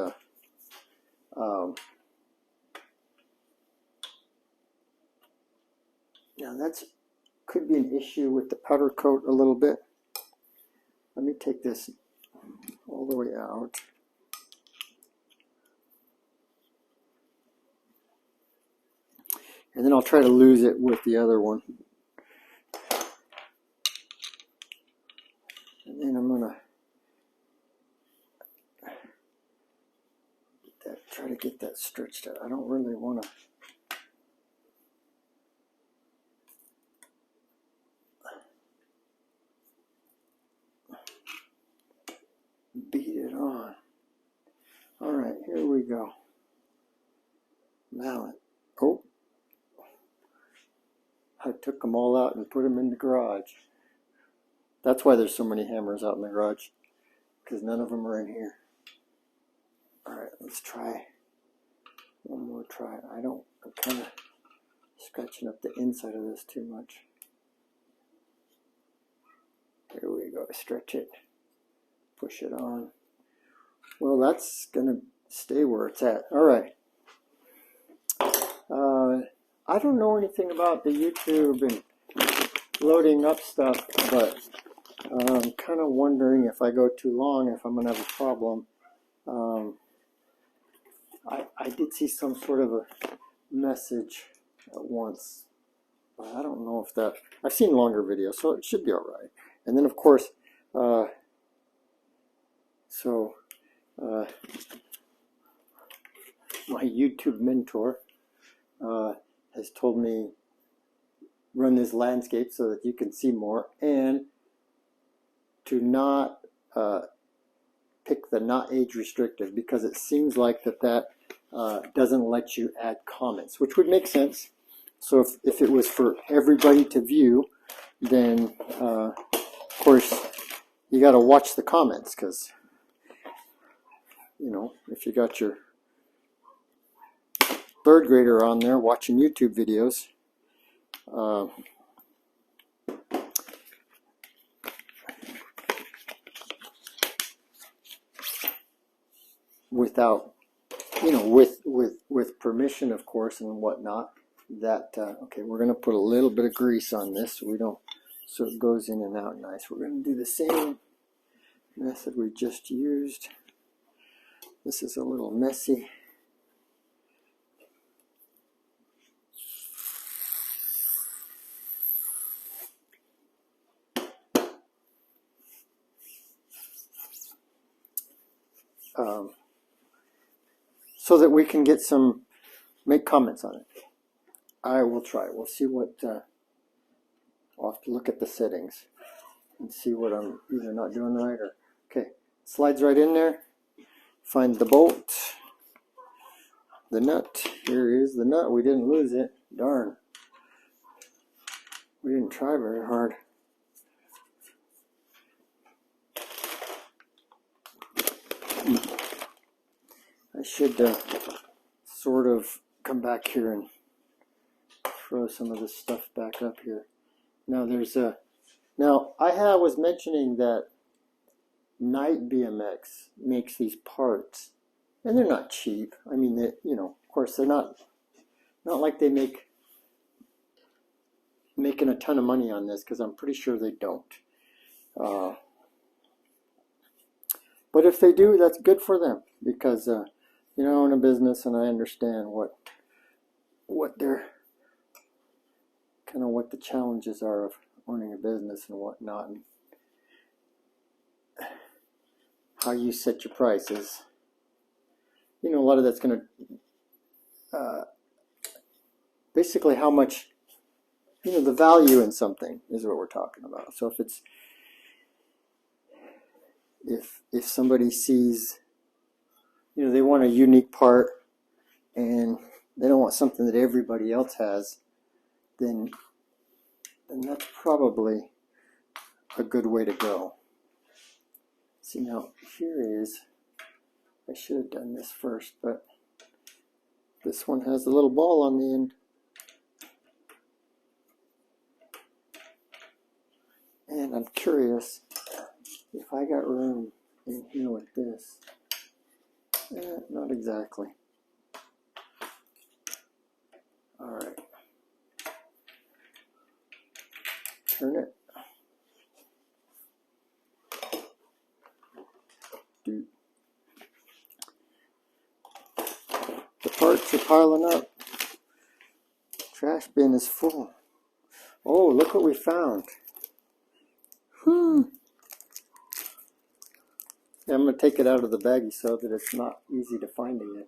now that's could be an issue with the powder coat a little bit. Let me take this all the way out. And then I'll try to lose it with the other one. And then I'm going to try to get that stretched out. I don't really want to beat it on. All right, here we go. Mallet. Oh, I took them all out and put them in the garage. That's why there's so many hammers out in the garage, because none of them are in here. All right, let's try one more try. I'm kind of scratching up the inside of this too much. Here we go, stretch it, push it on. Well, that's gonna stay where it's at. All right. I don't know anything about the YouTube and loading up stuff, but I'm kind of wondering if I go too long, if I'm going to have a problem. I did see some sort of a message at once, but I don't know if that... I've seen longer videos, so it should be all right. And then, of course, my YouTube mentor has told me run this landscape so that you can see more, and to not pick the not age restricted, because it seems like that doesn't let you add comments, which would make sense. So if it was for everybody to view, then of course you got to watch the comments, because you know, if you got your third grader on there watching YouTube videos, without, you know, with permission, of course, and whatnot, that okay, we're going to put a little bit of grease on this so we don't, so it goes in and out nice. We're going to do the same method we just used. This is a little messy. So that we can get some, make comments on it. I will try. We'll see what, I'll have to look at the settings and see what I'm either not doing right or, okay, slides right in there. Find the bolt, the nut. Here is the nut. We didn't lose it. Darn. We didn't try very hard. I should sort of come back here and throw some of this stuff back up here. Now there's a, now I was mentioning that Night BMX makes these parts, and they're not cheap. I mean, they, you know, of course they're not like they making a ton of money on this, because I'm pretty sure they don't. But if they do, that's good for them, because you know, I own a business and I understand what they're kind of what the challenges are of owning a business and whatnot, and how you set your prices. You know, a lot of that's going to basically how much, you know, the value in something is what we're talking about. So if it's if somebody sees, you know, they want a unique part and they don't want something that everybody else has, then that's probably a good way to go. See, now here is, I should have done this first, but this one has a little ball on the end. And I'm curious if I got room in here with this. Not exactly. Alright. Turn it. The parts are piling up. Trash bin is full. Oh, look what we found. Yeah, I'm going to take it out of the baggie so that it's not easy to find again.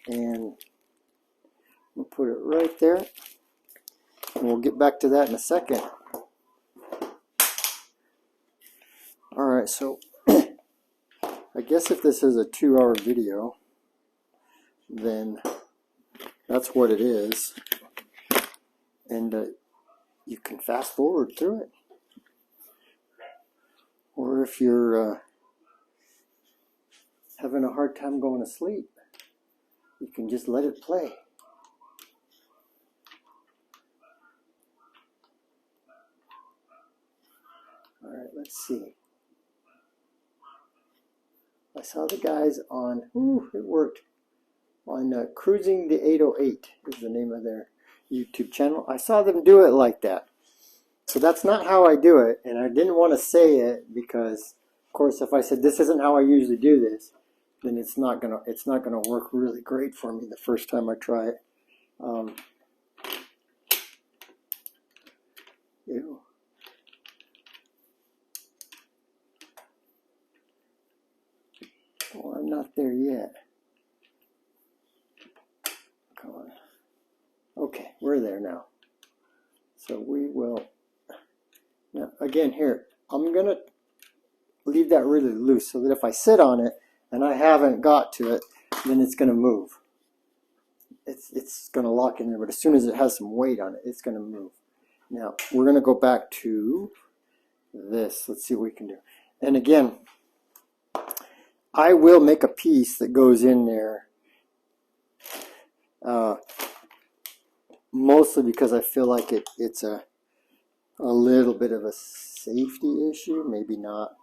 And we'll put it right there. And we'll get back to that in a second. Alright, so I guess if this is a 2-hour video, then that's what it is. And you can fast forward through it. Or if you're having a hard time going to sleep, you can just let it play. Alright, let's see. I saw the guys on, it worked, on Cruising the 808 is the name of their YouTube channel. I saw them do it like that. So that's not how I do it, and I didn't want to say it because, of course, if I said this isn't how I usually do this, then it's not gonna work really great for me the first time I try it. Ew. Well, I'm not there yet. Come on. Okay, we're there now. So we will. Now, again, here, I'm going to leave that really loose so that if I sit on it and I haven't got to it, then it's going to move. it's going to lock in there, but as soon as it has some weight on it, it's going to move. Now, we're going to go back to this. Let's see what we can do. And again, I will make a piece that goes in there, mostly because I feel like it's a little bit of a safety issue. Maybe not.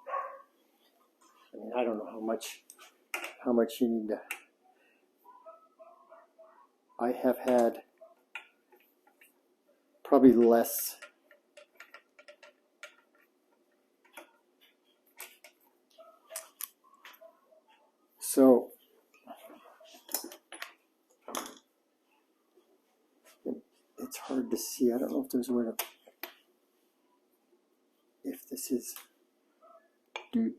I mean, I don't know how much you need to. I have had probably less. So it's hard to see. I don't know if there's a way to, if this is, dude,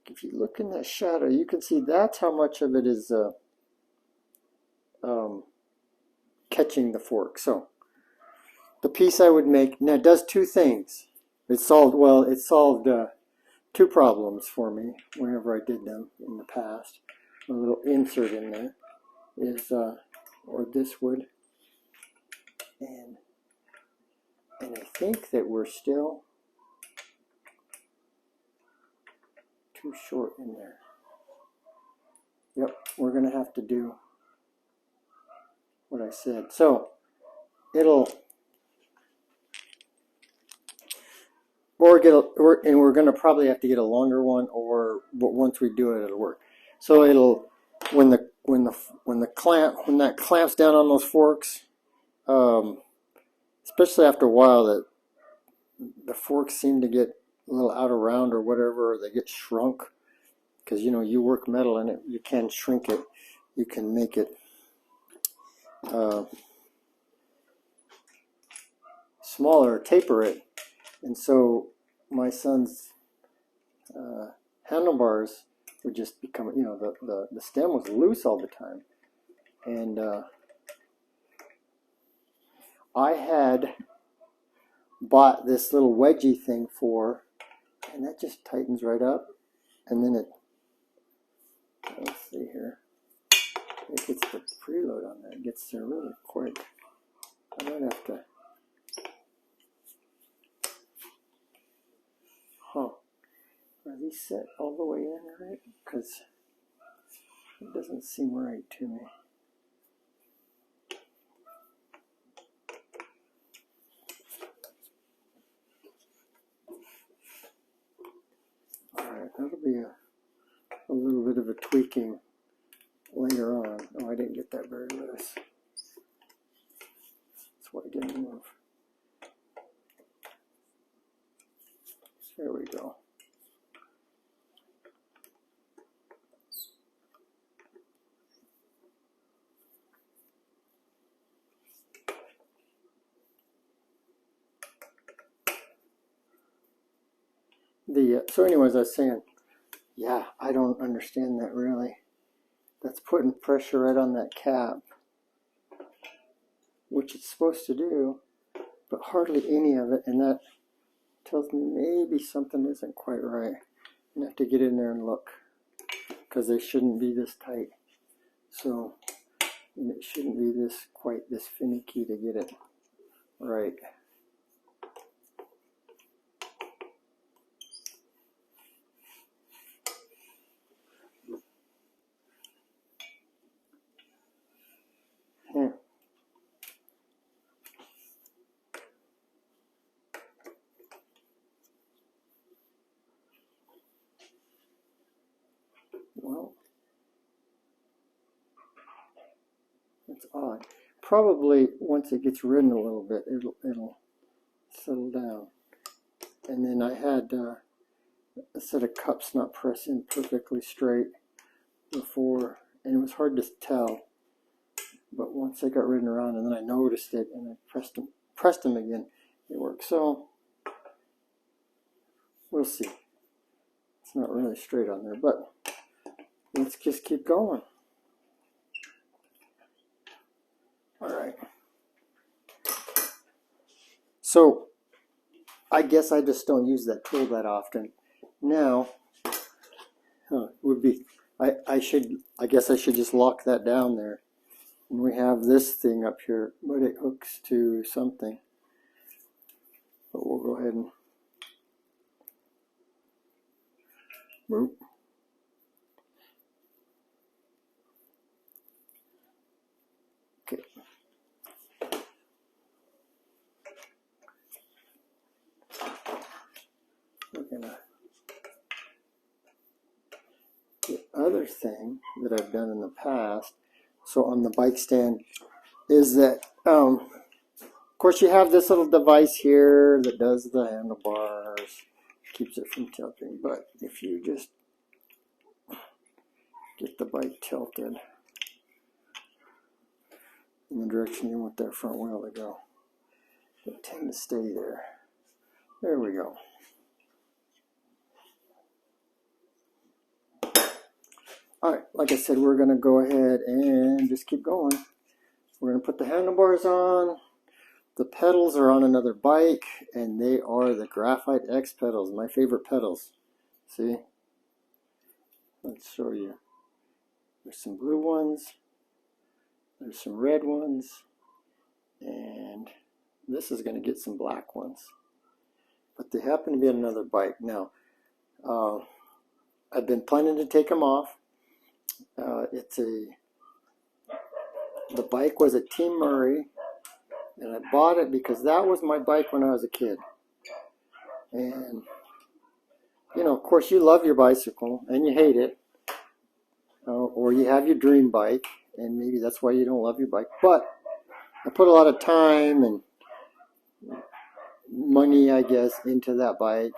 if you look in that shadow, you can see that's how much of it is catching the fork. So the piece I would make, now it does two things. It solved two problems for me whenever I did them in the past. A little insert in there is, or this would, and I think that we're still too short in there. Yep, we're going to have to do what I said. So it'll, and we're going to probably have to get a longer one, or once we do it, it'll work. So it'll, when that clamps down on those forks, especially after a while, that the forks seem to get a little out of round or whatever, or they get shrunk, because you work metal in it, you can shrink it, you can make it smaller, taper it. And so my son's handlebars would just become, the stem was loose all the time. And I had bought this little wedgie thing and that just tightens right up. And then let's see here, it gets the preload on there. It gets there really quick. I might have to, are these set all the way in right? Because it doesn't seem right to me. Alright, that'll be a little bit of a tweaking later on. Oh, I didn't get that very loose. That's why I didn't move. There we go. So anyways, I was saying, yeah, I don't understand that really. That's putting pressure right on that cap, which it's supposed to do, but hardly any of it, and that tells me maybe something isn't quite right. I have to get in there and look, because they shouldn't be this tight. So, and it shouldn't be quite this finicky to get it right. Well, that's odd. Probably once it gets ridden a little bit, it'll settle down. And then I had a set of cups not pressed in perfectly straight before, and it was hard to tell. But once I got ridden around, and then I noticed it, and I pressed them again, it worked. So we'll see. It's not really straight on there, but let's just keep going. All right. So I guess I just don't use that tool that often. Now, would be I guess I should just lock that down there And we have this thing up here, but it hooks to something. But we'll go ahead and move. Okay. We're gonna. The other thing that I've done in the past, so on the bike stand, is that, of course, you have this little device here that does the handlebars, keeps it from tilting. But if you just get the bike tilted in the direction you want that front wheel to go, it'll tend to stay there. There we go. Alright, like I said, we're going to go ahead and just keep going. We're going to put the handlebars on. The pedals are on another bike, and they are the Graphite X pedals, my favorite pedals. See? Let's show you. There's some blue ones. There's some red ones. And this is going to get some black ones. But they happen to be on another bike. Now, I've been planning to take them off. The bike was a Team Murray, and I bought it because that was my bike when I was a kid. And, you know, of course, you love your bicycle and you hate it, or you have your dream bike, and maybe that's why you don't love your bike. But I put a lot of time and money, I guess, into that bike,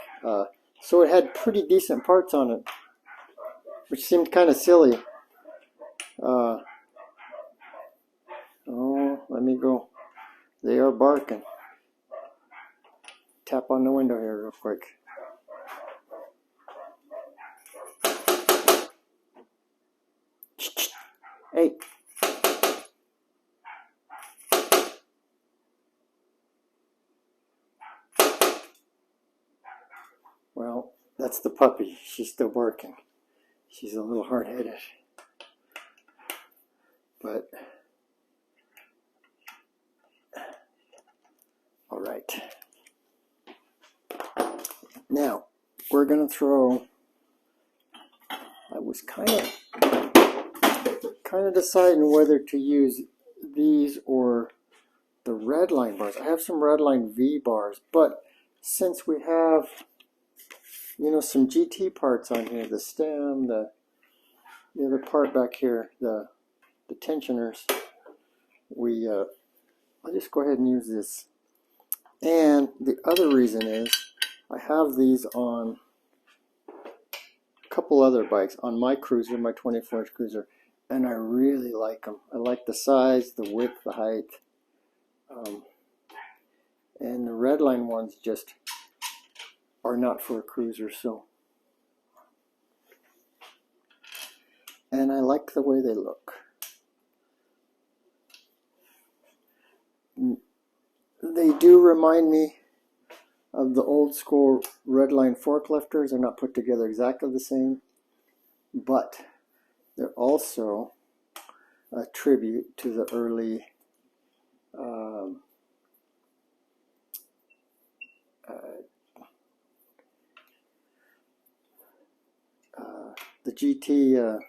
so it had pretty decent parts on it, which seemed kind of silly. Oh, let me go. They are barking. Tap on the window here real quick. Hey. Well, that's the puppy. She's still barking. She's a little hard-headed. But all right. Now we're gonna throw. I was kind of deciding whether to use these or the Redline bars. I have some Redline V bars, but since we have, you know, some GT parts on here, the stem, the other part back here, the tensioners, I'll just go ahead and use this. And the other reason is I have these on a couple other bikes, on my cruiser, my 24-inch cruiser, and I really like them. I like the size, the width, the height, and the Redline ones just are not for a cruiser. So, and I like the way they look. They do remind me of the old school Redline forklifters. They're not put together exactly the same, but they're also a tribute to the early the GT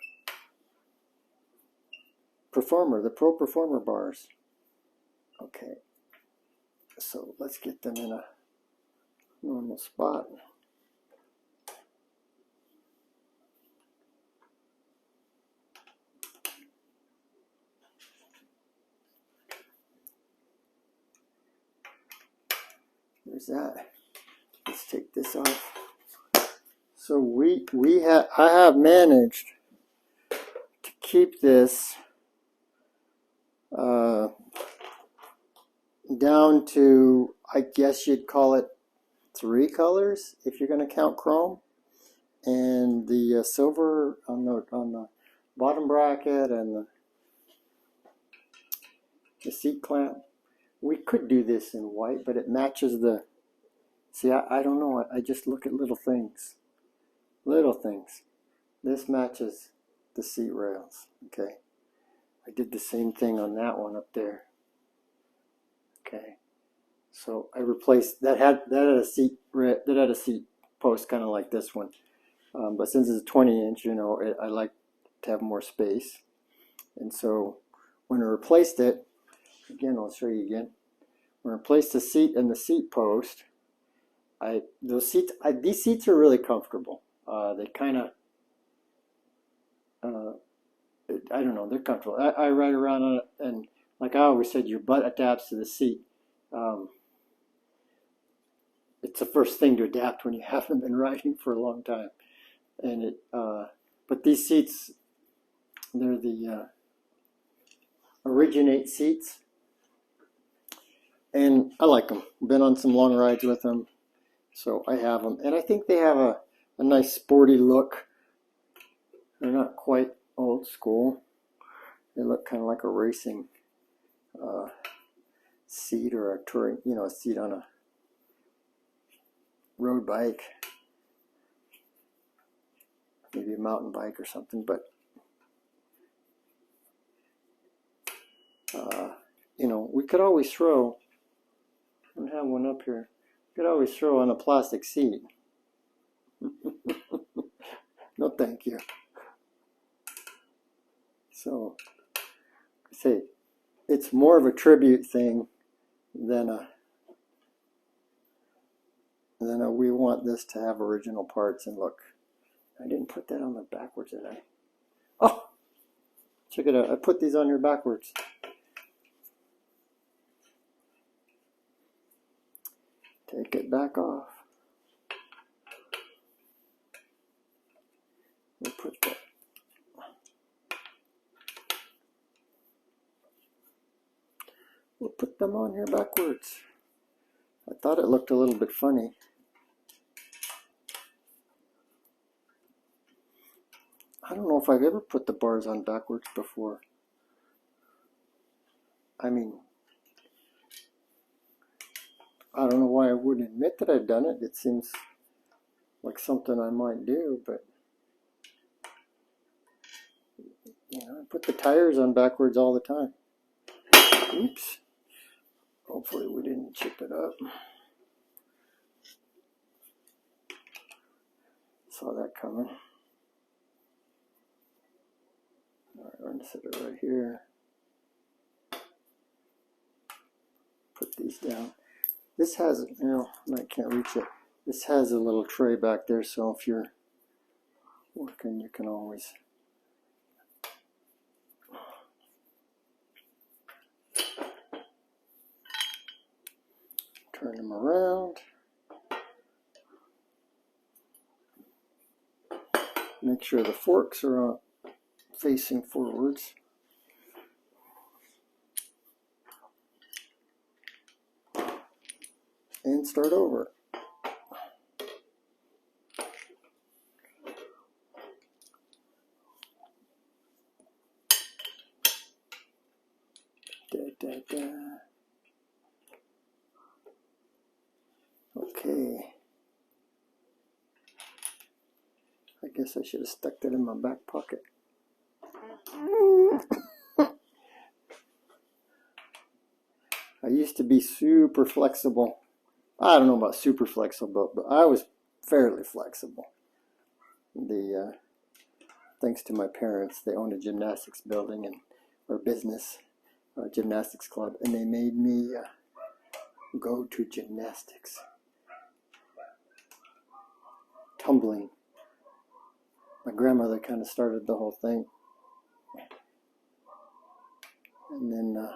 Performer, the Pro Performer bars. Okay, so let's get them in a normal spot. There's that. Let's take this off. So I have managed to keep this down to, I guess you'd call it 3 colors if you're going to count chrome, and the silver on the bottom bracket and the seat clamp. We could do this in white, but it matches the. See, I don't know. I just look at little things. Little things. This matches the seat rails. Okay. I did the same thing on that one up there. Okay, so I replaced that had a seat post kind of like this one, but since it's a 20-inch, you know, I like to have more space, and so when I replaced it, again, I'll show you again. When I replaced the seat and the seat post, these seats are really comfortable. They kind of I don't know, they're comfortable. I ride around on it, and like I always said, your butt adapts to the seat. It's the first thing to adapt when you haven't been riding for a long time. And but these seats, they're the Originate seats, and I like them. Been on some long rides with them, so I have them, and I think they have a nice sporty look. They're not quite old school. They look kind of like a racing seat or a touring, you know, a seat on a road bike, maybe a mountain bike or something. But you know, we could always throw. I don't have one up here. We could always throw on a plastic seat. No, thank you. So, I say, it's more of a tribute thing than a we want this to have original parts. And look, I didn't put that on the backwards, did I? Oh, check it out. I put these on here backwards. Take it back off. We'll put that. We'll put them on here backwards. I thought it looked a little bit funny. I don't know if I've ever put the bars on backwards before. I mean, I don't know why I wouldn't admit that I've done it. It seems like something I might do, but you know, I put the tires on backwards all the time. Oops. Hopefully we didn't chip it up. Saw that coming. Alright, I'm going to set it right here. Put these down. This has, you know, I can't reach it. This has a little tray back there, so if you're working, you can always turn them around. Make sure the forks are facing forwards. And start over. Okay. I guess I should have stuck that in my back pocket. I used to be super flexible. I don't know about super flexible, but I was fairly flexible. Thanks to my parents, they owned a gymnastics building or business, gymnastics club, and they made me go to gymnastics, tumbling. My grandmother kind of started the whole thing, and then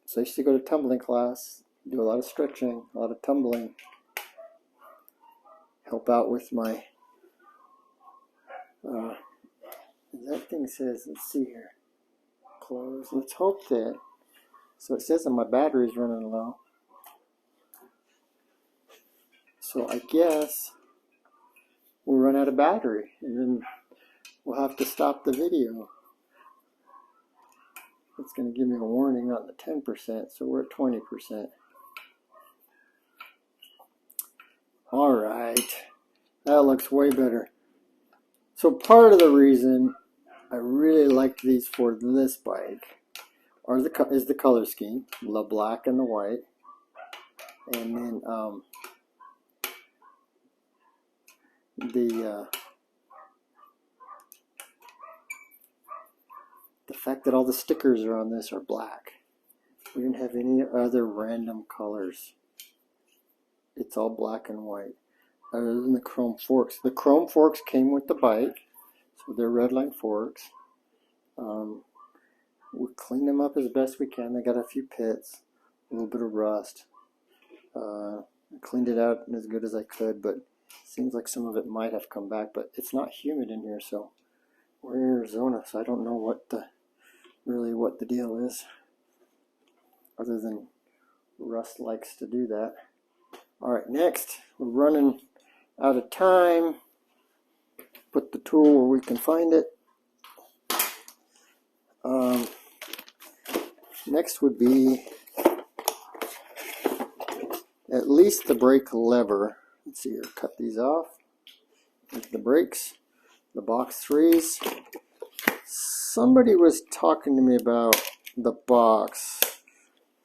so I used to go to tumbling class, do a lot of stretching, a lot of tumbling, help out with my, that thing says, let's see here, close, let's hope that, so it says that my battery's running low, so I guess we'll run out of battery, and then we'll have to stop the video. It's going to give me a warning on the 10%, so we're at 20%. Alright, that looks way better. So part of the reason I really liked these for this bike is the color scheme, the black and the white, and then the fact that all the stickers are on this are black. We didn't have any other random colors. It's all black and white, other than the chrome forks. The chrome forks came with the bike, so they're Redline forks. We cleaned them up as best we can. They got a few pits, a little bit of rust. I cleaned it out as good as I could, but it seems like some of it might have come back. But it's not humid in here, so we're in Arizona, so I don't know what the deal is, other than rust likes to do that. All right, next, we're running out of time. Put the tool where we can find it. Next would be at least the brake lever. Let's see here, cut these off. Here's the brakes, the box 3s. Somebody was talking to me about the box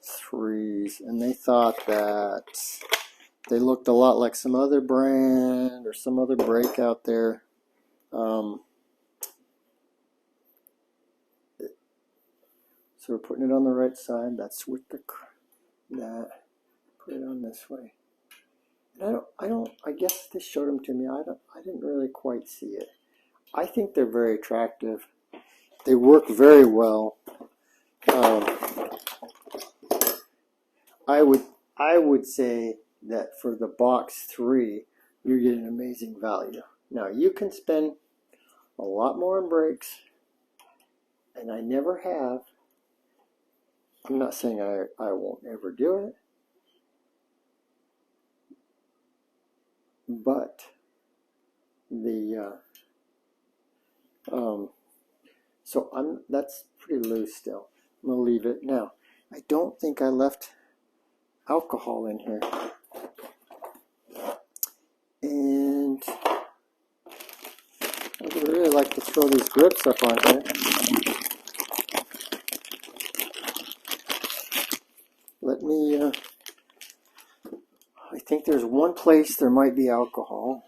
3s, and they thought that they looked a lot like some other brand or some other brake out there. So we're putting it on the right side. That's with that. Put it on this way. And I guess this showed them to me. I didn't really quite see it. I think they're very attractive. They work very well. I would say that for the box 3, you're getting amazing value. Now you can spend a lot more on brakes, and I never have. I'm not saying I won't ever do it, but that's pretty loose still. I'm gonna leave it now. I don't think I left alcohol in here, and I would really like to throw these grips up on here. Let me, I think there's one place there might be alcohol.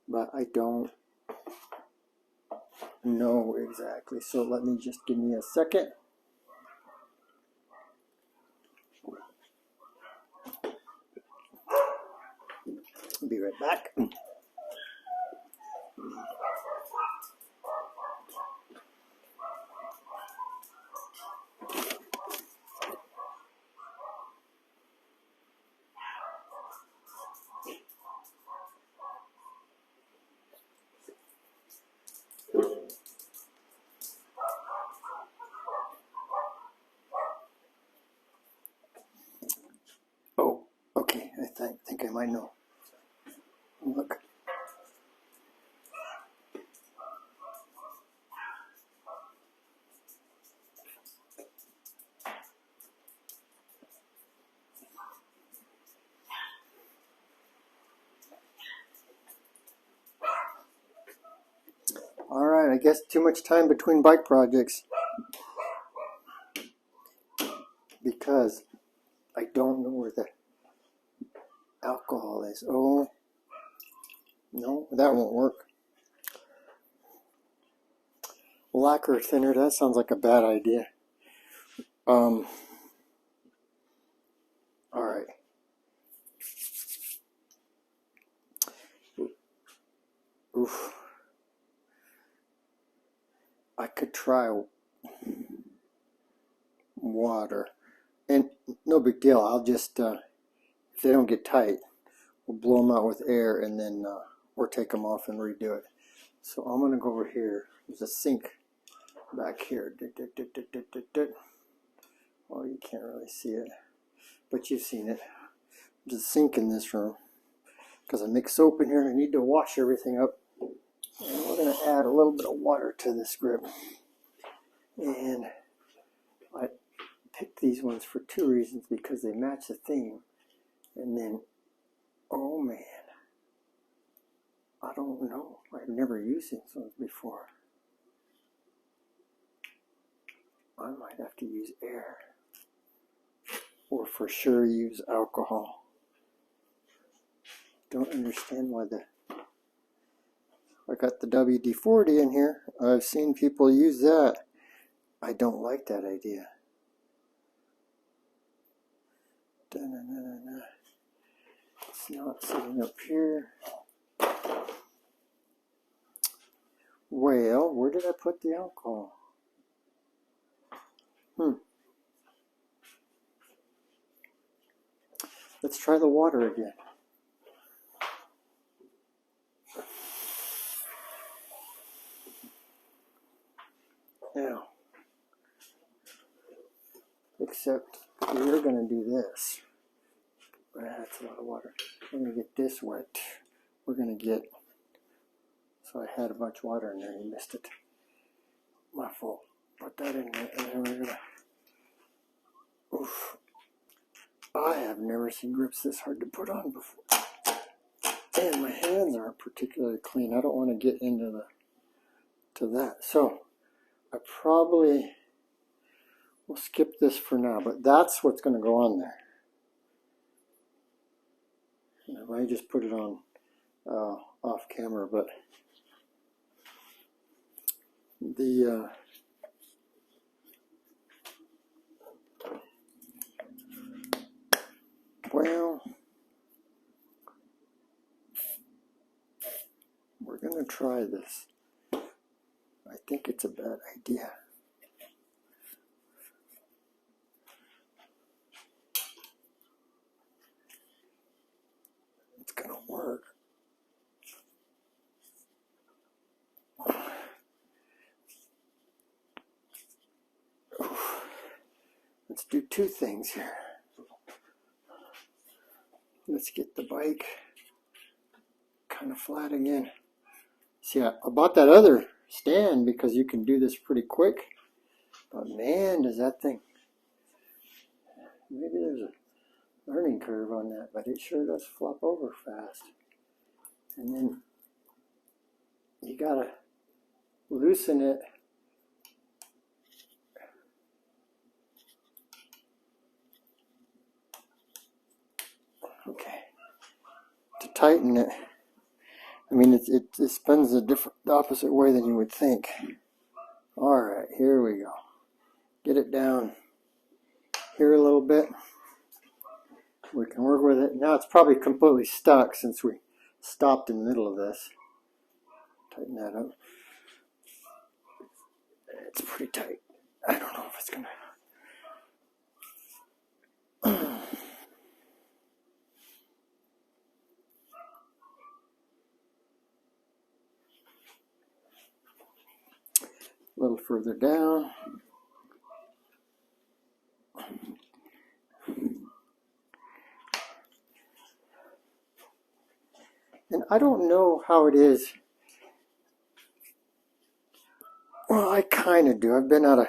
But I don't know exactly. So give me a second. I'll be right back. Oh, okay. I think I might know. Look. All right, I guess too much time between bike projects because I don't know where the alcohol is. Oh, no, that won't work. Lacquer thinner, that sounds like a bad idea. All right. Oof. I could try water, and no big deal. I'll just, if they don't get tight, we'll blow them out with air and then, or take them off and redo it. So I'm going to go over here. There's a sink back here. Oh, you can't really see it, but you've seen it. There's a sink in this room because I make soap in here and I need to wash everything up. And we're going to add a little bit of water to this grip. And I picked these ones for 2 reasons, because they match the theme And then, oh man, I don't know. I've never used these ones before. I might have to use air. Or for sure use alcohol. Don't understand why I got the WD-40 in here. I've seen people use that. I don't like that idea. Da-na-na-na-na. It's not sitting up here. Well, where did I put the alcohol? Let's try the water again. Now, except we're going to do this. That's a lot of water. We're going to get this wet. We're going to get, so I had a bunch of water in there and you missed it. My fault. Put that in there and then we're going to, oof. I have never seen grips this hard to put on before. And my hands aren't particularly clean. I don't want to get into that. So I probably will skip this for now, but that's what's going to go on there. I might just put it on off camera, but the well, we're going to try this. I think it's a bad idea. It's going to work. Let's do two things here. Let's get the bike kind of flat again. See, I bought that other stand because you can do this pretty quick. But man, does that thing, maybe there's a learning curve on that, but it sure does flop over fast. And then you gotta loosen it. Okay. To tighten it, I mean, it spins the opposite way than you would think. All right, here we go. Get it down here a little bit. We can work with it. Now it's probably completely stuck since we stopped in the middle of this. Tighten that up. It's pretty tight. I don't know if it's gonna. A little further down. And I don't know how it is. Well, I kind of do. I've been out of,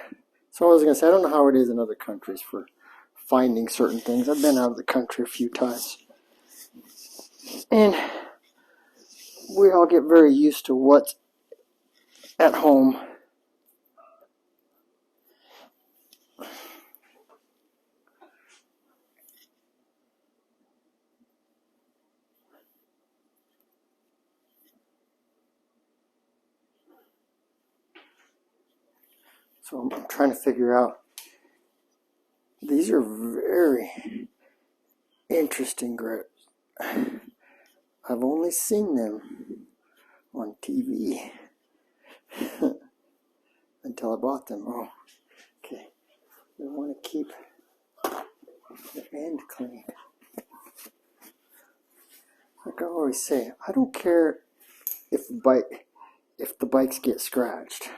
so I was going to say, I don't know how it is in other countries for finding certain things. I've been out of the country a few times. And we all get very used to what's at home. So I'm trying to figure out, these are very interesting grips. I've only seen them on TV until I bought them. Oh, okay. We want to keep the end clean. Like I always say, I don't care if the bikes get scratched.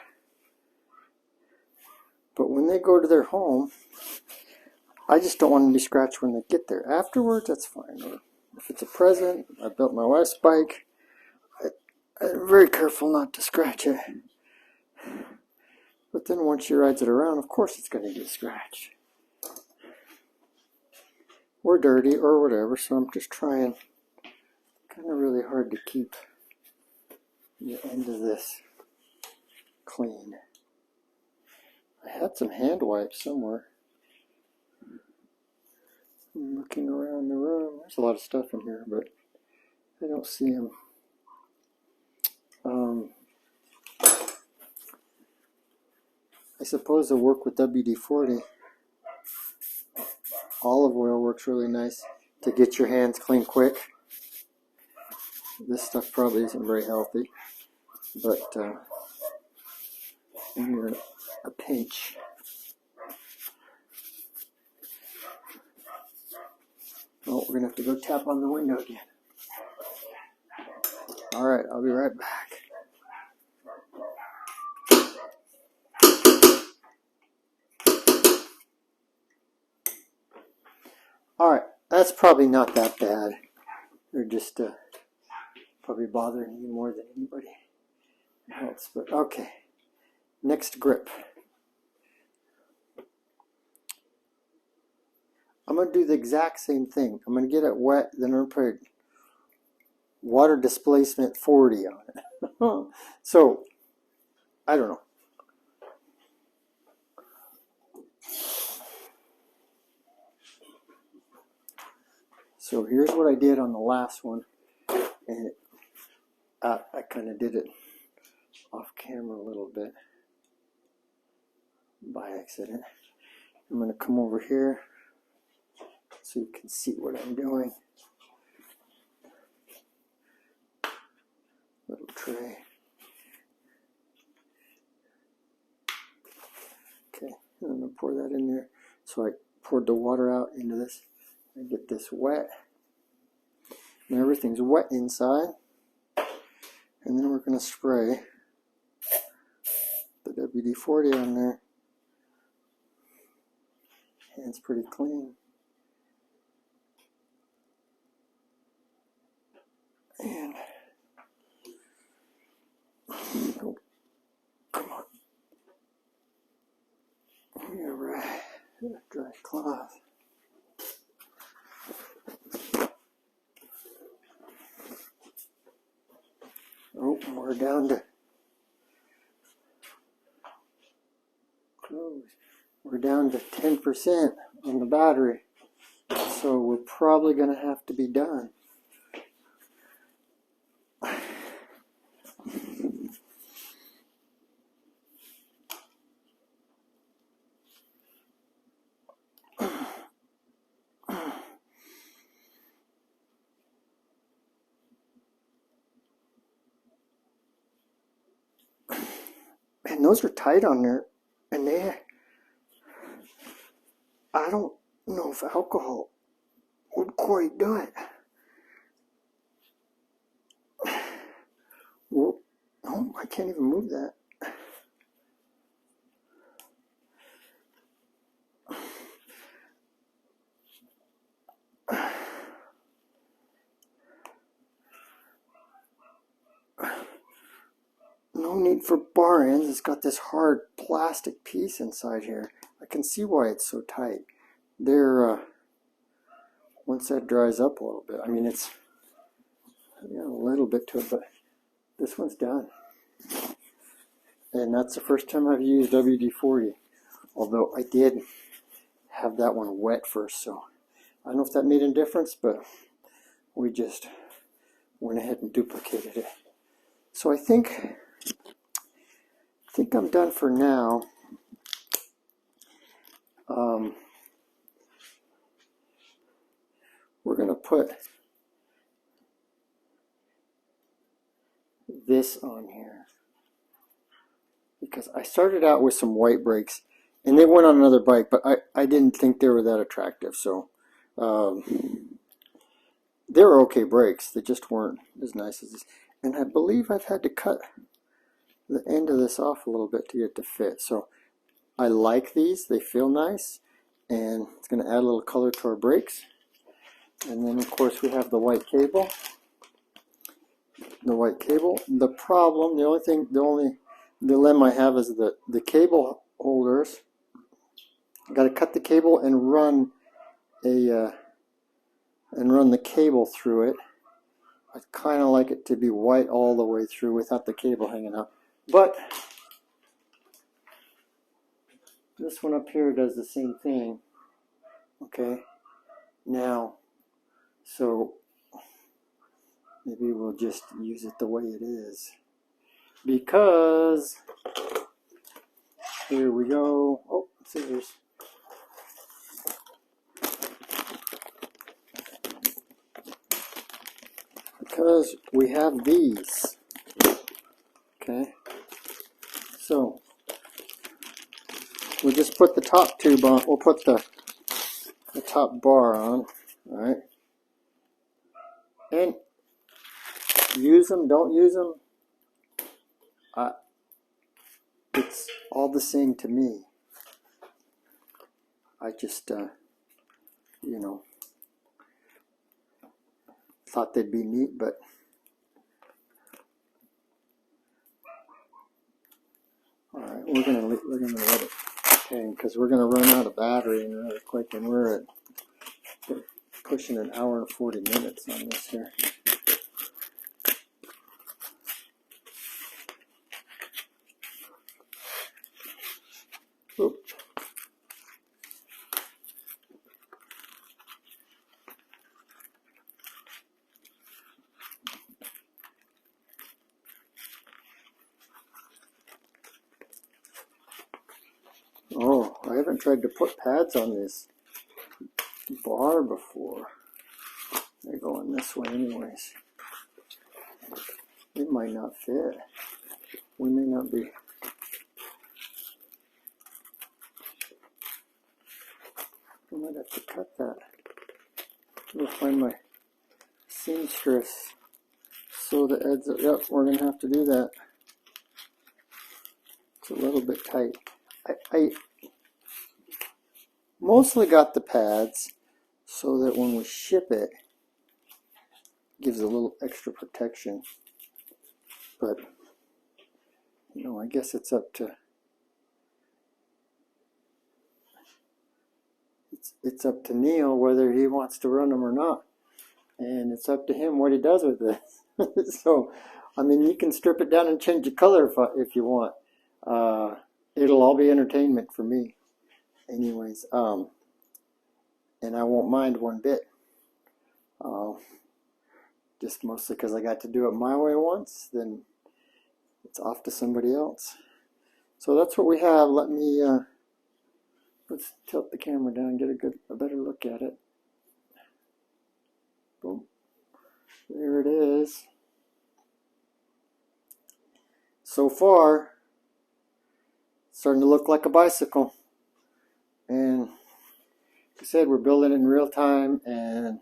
But when they go to their home, I just don't want them to be scratched when they get there. Afterwards, that's fine. Or if it's a present, I built my wife's bike. I'm very careful not to scratch it. But then once she rides it around, of course it's going to get scratched. or dirty or whatever, so I'm just trying kind of really hard to keep the end of this clean. I had some hand wipes somewhere. I'm looking around the room. There's a lot of stuff in here, but I don't see them. I suppose they'll work with WD-40. Olive oil works really nice to get your hands clean quick. This stuff probably isn't very healthy, but when you're in a pinch. Oh, we're going to have to go tap on the window again. Alright, I'll be right back. Alright, that's probably not that bad. They're just probably bothering you more than anybody else. But okay, next grip. I'm going to do the exact same thing. I'm going to get it wet, then I'm going to put water displacement 40 on it. So, I don't know. So here's what I did on the last one, and I kind of did it off camera a little bit by accident. I'm going to come over here so you can see what I'm doing. Little tray. Okay, I'm going to pour that in there. So I poured the water out into this. I get this wet. And everything's wet inside. And then we're going to spray the WD-40 on there. Hand's pretty clean. And oh, come on. You're right. Dry cloth. Oh, we're down to close. We're down to 10% on the battery, so we're probably going to have to be done. And those are tight on there, and I don't know if alcohol would quite do it. Whoa. Oh, I can't even move that. No need for bar ends. It's got this hard plastic piece inside here. I can see why it's so tight. They're once that dries up a little bit, I mean it's a little bit to it, but this one's done. And that's the first time I've used WD-40, although I did have that one wet first, so I don't know if that made a difference, but we just went ahead and duplicated it. So I think I'm done for now. We're going to put this on here because I started out with some white brakes and they went on another bike, but I didn't think they were that attractive, so they were okay brakes. They just weren't as nice as this. And I believe I've had to cut the end of this off a little bit to get it to fit. So I like these. They feel nice. And it's going to add a little color to our brakes. And then of course we have the white cable. The white cable. The problem, the only dilemma I have is the cable holders. I've got to cut the cable and run a and run the cable through it. I kind of like it to be white all the way through without the cable hanging out. But this one up here does the same thing. Okay. Now, so maybe we'll just use it the way it is. Because, here we go. Oh, scissors. Because we have these. Okay. So, we'll just put the top tube on. We'll put the top bar on. Alright. And use them, don't use them. It's all the same to me. I just, you know, thought they'd be neat, but all right, we're gonna let it hang because we're gonna run out of battery really quick, and we're pushing an hour and 40 minutes on this here. Oop. Oh, I haven't tried to put pads on this bar before. They're going this way anyways. It might not fit. We may not be. I might have to cut that. We'll find my seamstress. Sew the ends up. Yep, we're going to have to do that. It's a little bit tight. I mostly got the pads so that when we ship it, it gives a little extra protection. But, you know, I guess it's up to it's up to Neil whether he wants to run them or not. And it's up to him what he does with it. So, I mean, you can strip it down and change the color if you want. It'll all be entertainment for me. Anyways, and I won't mind one bit. Just mostly because I got to do it my way once, then it's off to somebody else. So that's what we have. Let me, let's tilt the camera down and get a better look at it. Boom. There it is. So far, it's starting to look like a bicycle. And like I said, we're building it in real time, and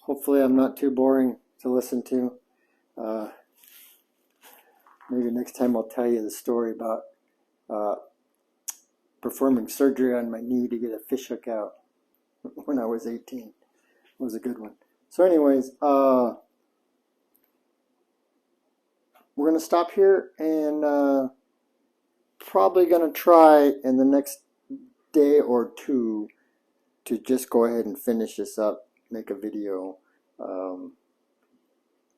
hopefully I'm not too boring to listen to. Maybe next time I'll tell you the story about performing surgery on my knee to get a fishhook out when I was 18. It was a good one. So anyways, we're going to stop here, and probably going to try in the next day or two to just go ahead and finish this up, make a video,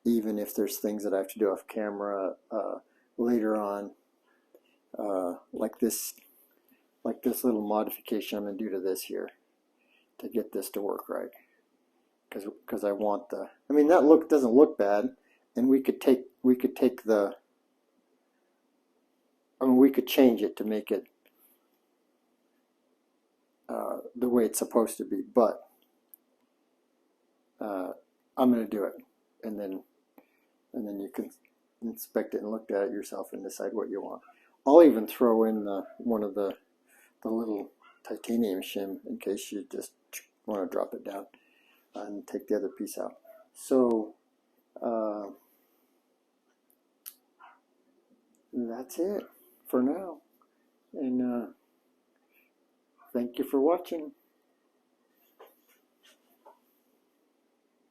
even if there's things that I have to do off camera later on, like this little modification I'm going to do to this here to get this to work right, because I want the, I mean, that look doesn't look bad, and we could take the, I mean, we could change it to make it the way it's supposed to be, but I'm going to do it, and then you can inspect it and look at it yourself and decide what you want. I'll even throw in one of the little titanium shim in case you just want to drop it down and take the other piece out. So that's it for now, and thank you for watching.